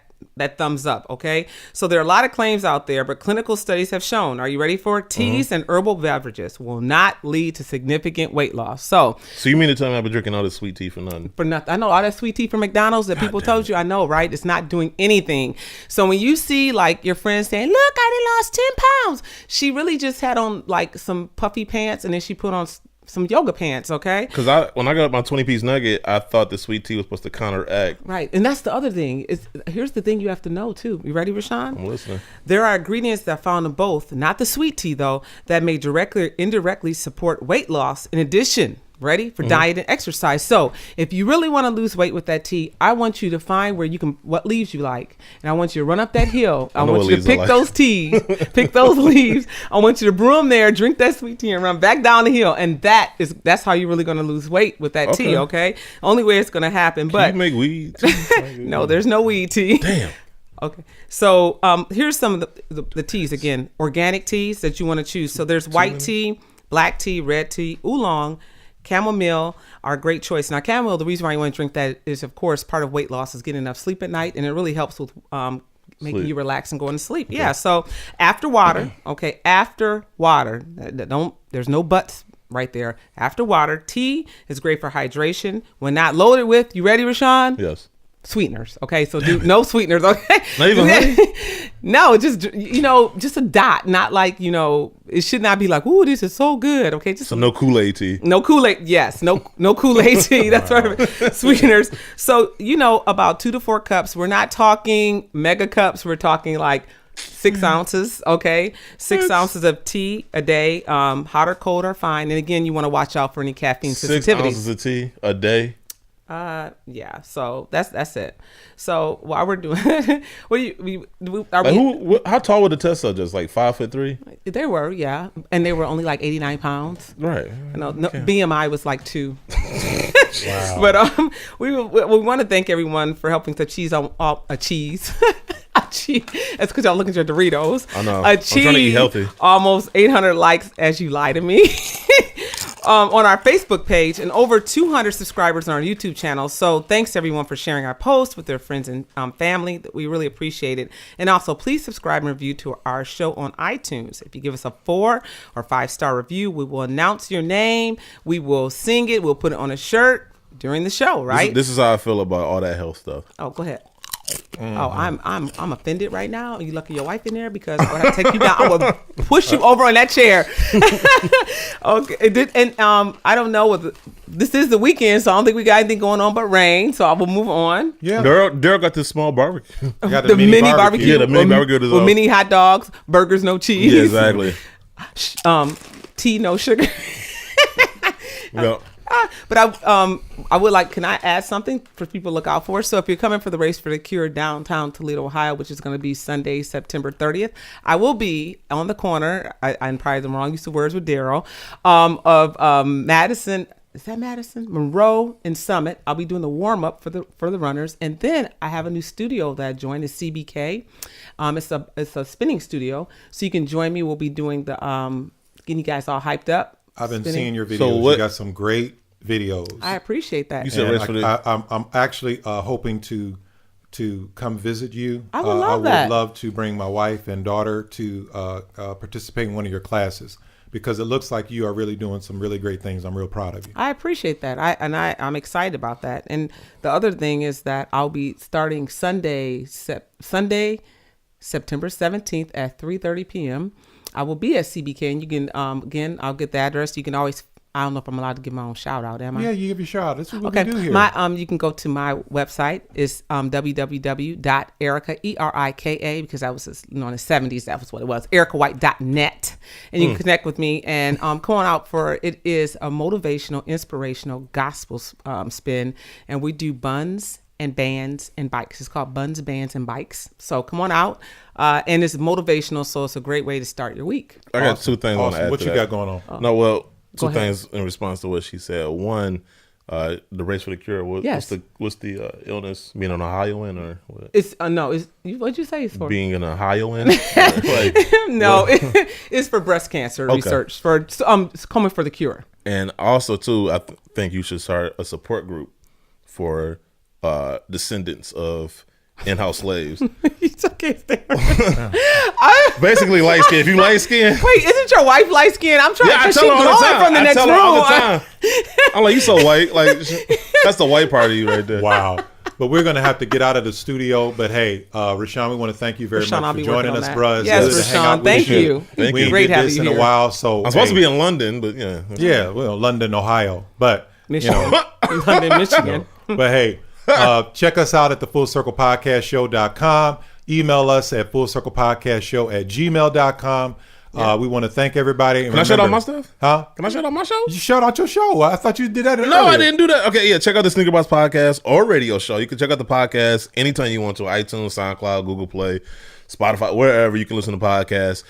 thumbs up, okay? So there are a lot of claims out there, but clinical studies have shown, are you ready for it? Teas and herbal beverages will not lead to significant weight loss. So So you mean to tell me I've been drinking all this sweet tea for nothing? for nothing. I know all that sweet tea from McDonald's that people told you. I know, right? It's not doing anything. So when you see like your friend saying, look, I done lost 10 pounds. She really just had on like some puffy pants and then she put on some yoga pants, okay? Because when I got my 20-piece nugget, I thought the sweet tea was supposed to counteract. Right. And that's the other thing. Here's the thing you have to know too. You ready, Rashawn? I'm listening. There are ingredients that are found in both, not the sweet tea though, that may directly or indirectly support weight loss in addition Ready? For diet and exercise. So if you really want to lose weight with that tea, I want you to find what leaves you like. And I want you to run up that hill. I want you to pick those teas, pick those leaves. I want you to brew them there, drink that sweet tea and run back down the hill. And that's how you're really going to lose weight with that tea, okay? Only way it's going to happen. But you make weed tea? No, there's no weed tea. Damn. Okay. So here's some of the teas, again, organic teas that you want to choose. So there's white tea, black tea, red tea, oolong, chamomile are a great choice. Now, chamomile, the reason why you want to drink that is, of course, part of weight loss is getting enough sleep at night, and it really helps with making you relax and going to sleep. Okay. Yeah. So after water, after water, there's no buts right there. After water, tea is great for hydration. When not loaded with, you ready, Rashawn? Yes. Sweeteners, okay? So do no sweeteners, okay? Not even honey? No, just just a dot, not like, it should not be like, ooh, this is so good, okay? So no Kool-Aid tea. No Kool-Aid, yes, no Kool-Aid tea. That's right. Sweeteners. So, about 2 to 4 cups. We're not talking mega cups. We're talking like 6 ounces, okay? 6 ounces of tea a day. Hot or cold are fine. And again, you want to watch out for any caffeine sensitivity. 6 ounces of tea a day. Yeah. So that's it. So while we're doing, how tall were the test subjects? Like 5'3"? They were, yeah, and they were only like 89 pounds. Right. BMI was like 2. Wow. But we want to thank everyone for helping to cheese on a cheese. A cheese. That's because y'all looking at your Doritos. I know. A cheese. I'm trying to eat healthy. Almost 800 likes as you lie to me. On our Facebook page and over 200 subscribers on our YouTube channel. So thanks everyone for sharing our posts with their friends and family. We really appreciate it. And also please subscribe and review to our show on iTunes. If you give us a 4 or 5-star review, we will announce your name. We will sing it. We'll put it on a shirt during the show, right? This is how I feel about all that health stuff. Oh, go ahead. Oh, I'm offended right now. You lucky your wife in there because I would have to take you down. I will push you over on that chair. Okay, and I don't know what this is the weekend, so I don't think we got anything going on but rain. So I will move on. Yeah, Darryl got this small barbecue. Got the mini barbecue. Yeah, the mini barbecue with mini hot dogs, burgers, no cheese. Yeah, exactly. Tea, no sugar. Yeah. But I would like, can I add something for people to look out for? So if you're coming for the Race for the Cure downtown Toledo, Ohio, which is going to be Sunday, September 30th, I will be on the corner. I'm probably the wrong use of words with Darryl, of Madison. Is that Madison? Monroe and Summit. I'll be doing the warm up for the runners, and then I have a new studio that I joined, is CBK. It's a spinning studio, so you can join me. We'll be doing the getting you guys all hyped up. I've been spinning. seeing your videos. You got some great videos. I appreciate that. You said I'm actually hoping to come visit you. I would love that. I would love to bring my wife and daughter to participate in one of your classes, because it looks like you are really doing some really great things. I'm real proud of you. I appreciate that. I'm excited about that. And the other thing is that I'll be starting Sunday, September 17th at 3:30 p.m. I will be at CBK, and you can, again, I'll get the address. You can always, I don't know if I'm allowed to give my own shout out, am I? Yeah, you give your shout out. That's what we do here. You can go to my website. It's www.erica, ERIKA, because that was in the 70s, that was what it was, ericawhite.net. And you can connect with me and come on out for, it is a motivational, inspirational gospel spin. And we do buns and bands and bikes. It's called Buns, Bands, and Bikes. So come on out. And it's motivational, so it's a great way to start your week. I got 2 things I want to add. What you got going on? No, well, 2 things in response to what she said. One, the Race for the Cure. What's the illness? Being an Ohioan or what? It's what'd you say it's for? Being an Ohioan? No, it's for breast cancer research, for coming for the cure. And also too, I think you should start a support group for descendants of in-house slaves. It's okay. Basically light skin. If you light skin. Wait, isn't your wife light skin? I'm trying to tell her all the time. From the next room. All the time. I'm like, you so white. Like, that's the white part of you right there. Wow. But we're going to have to get out of the studio. But hey, Rashawn, we want to thank you very much for joining us, bros. Yes, Rashawn, thank you. We great did having this you in here. a while. So I'm supposed to be in London, but yeah. Yeah, well, London, Ohio. But, Michigan. London, Michigan. But hey, check us out at the FullCirclePodcastShow.com. Email us at FullCirclePodcastShow@gmail.com. We want to thank everybody. Can I shout out my stuff? Huh? Can I shout out my show? You shout out your show. I thought you did that earlier. No, I didn't do that. Okay, yeah, check out the Sneaker Box podcast or radio show. You can check out the podcast anytime you want to. iTunes, SoundCloud, Google Play, Spotify, wherever you can listen to podcasts.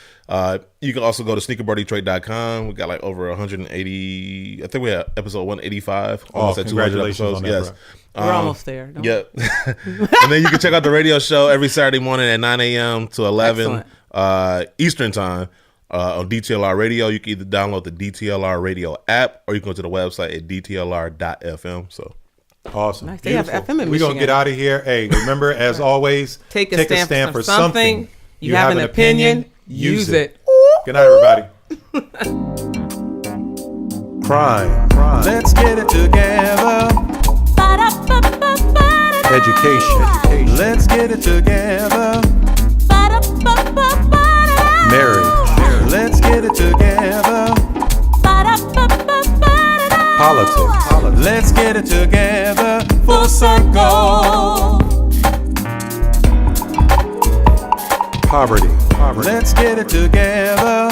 You can also go to sneakerbardetroit.com. We got like over 180. I think we have episode 185. Almost at 200 episodes. On that, yes. We're almost there. Yeah. And then you can check out the radio show every Saturday morning at 9 a.m. to 11 Eastern time on DTLR Radio. You can either download the DTLR Radio app or you can go to the website at dtlr.fm. So awesome. Nice. They have FM in We're going to get out of here. Hey, remember, as always, take a stand for something. You have an opinion. Use it. Good night, everybody. Crime. Let's get it together. Education. Let's get it together. Marriage. Let's get it together. Politics. Let's get it together. Full circle. Poverty. Let's get it together.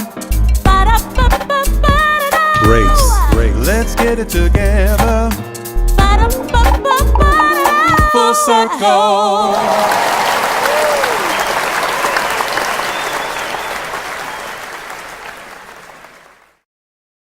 Race. Let's get it together. Full circle.